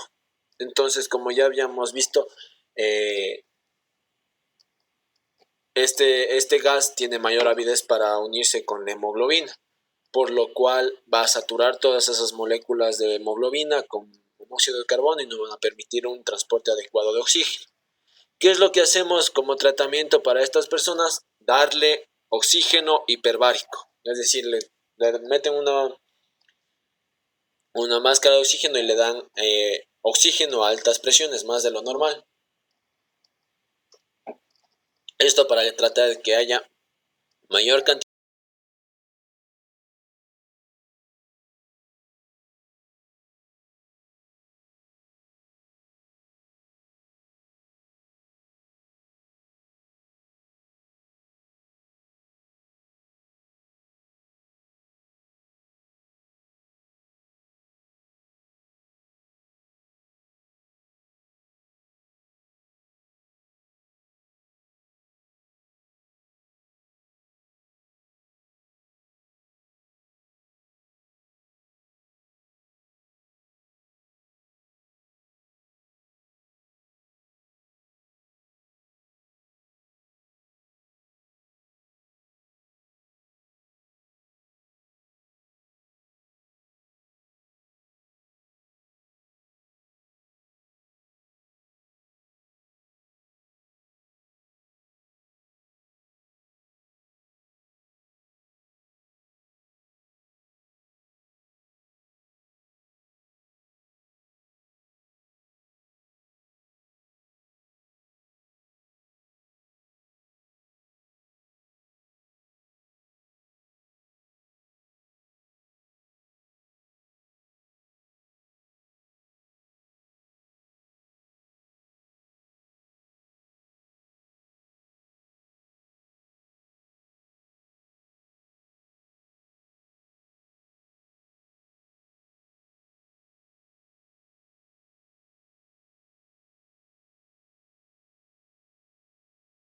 Entonces, como ya habíamos visto, este gas tiene mayor avidez para unirse con la hemoglobina, por lo cual va a saturar todas esas moléculas de hemoglobina con monóxido de carbono y no van a permitir un transporte adecuado de oxígeno. ¿Qué es lo que hacemos como tratamiento para estas personas? Darle oxígeno hiperbárico, es decir, le meten una máscara de oxígeno y le dan oxígeno a altas presiones, más de lo normal. Esto para tratar de que haya mayor cantidad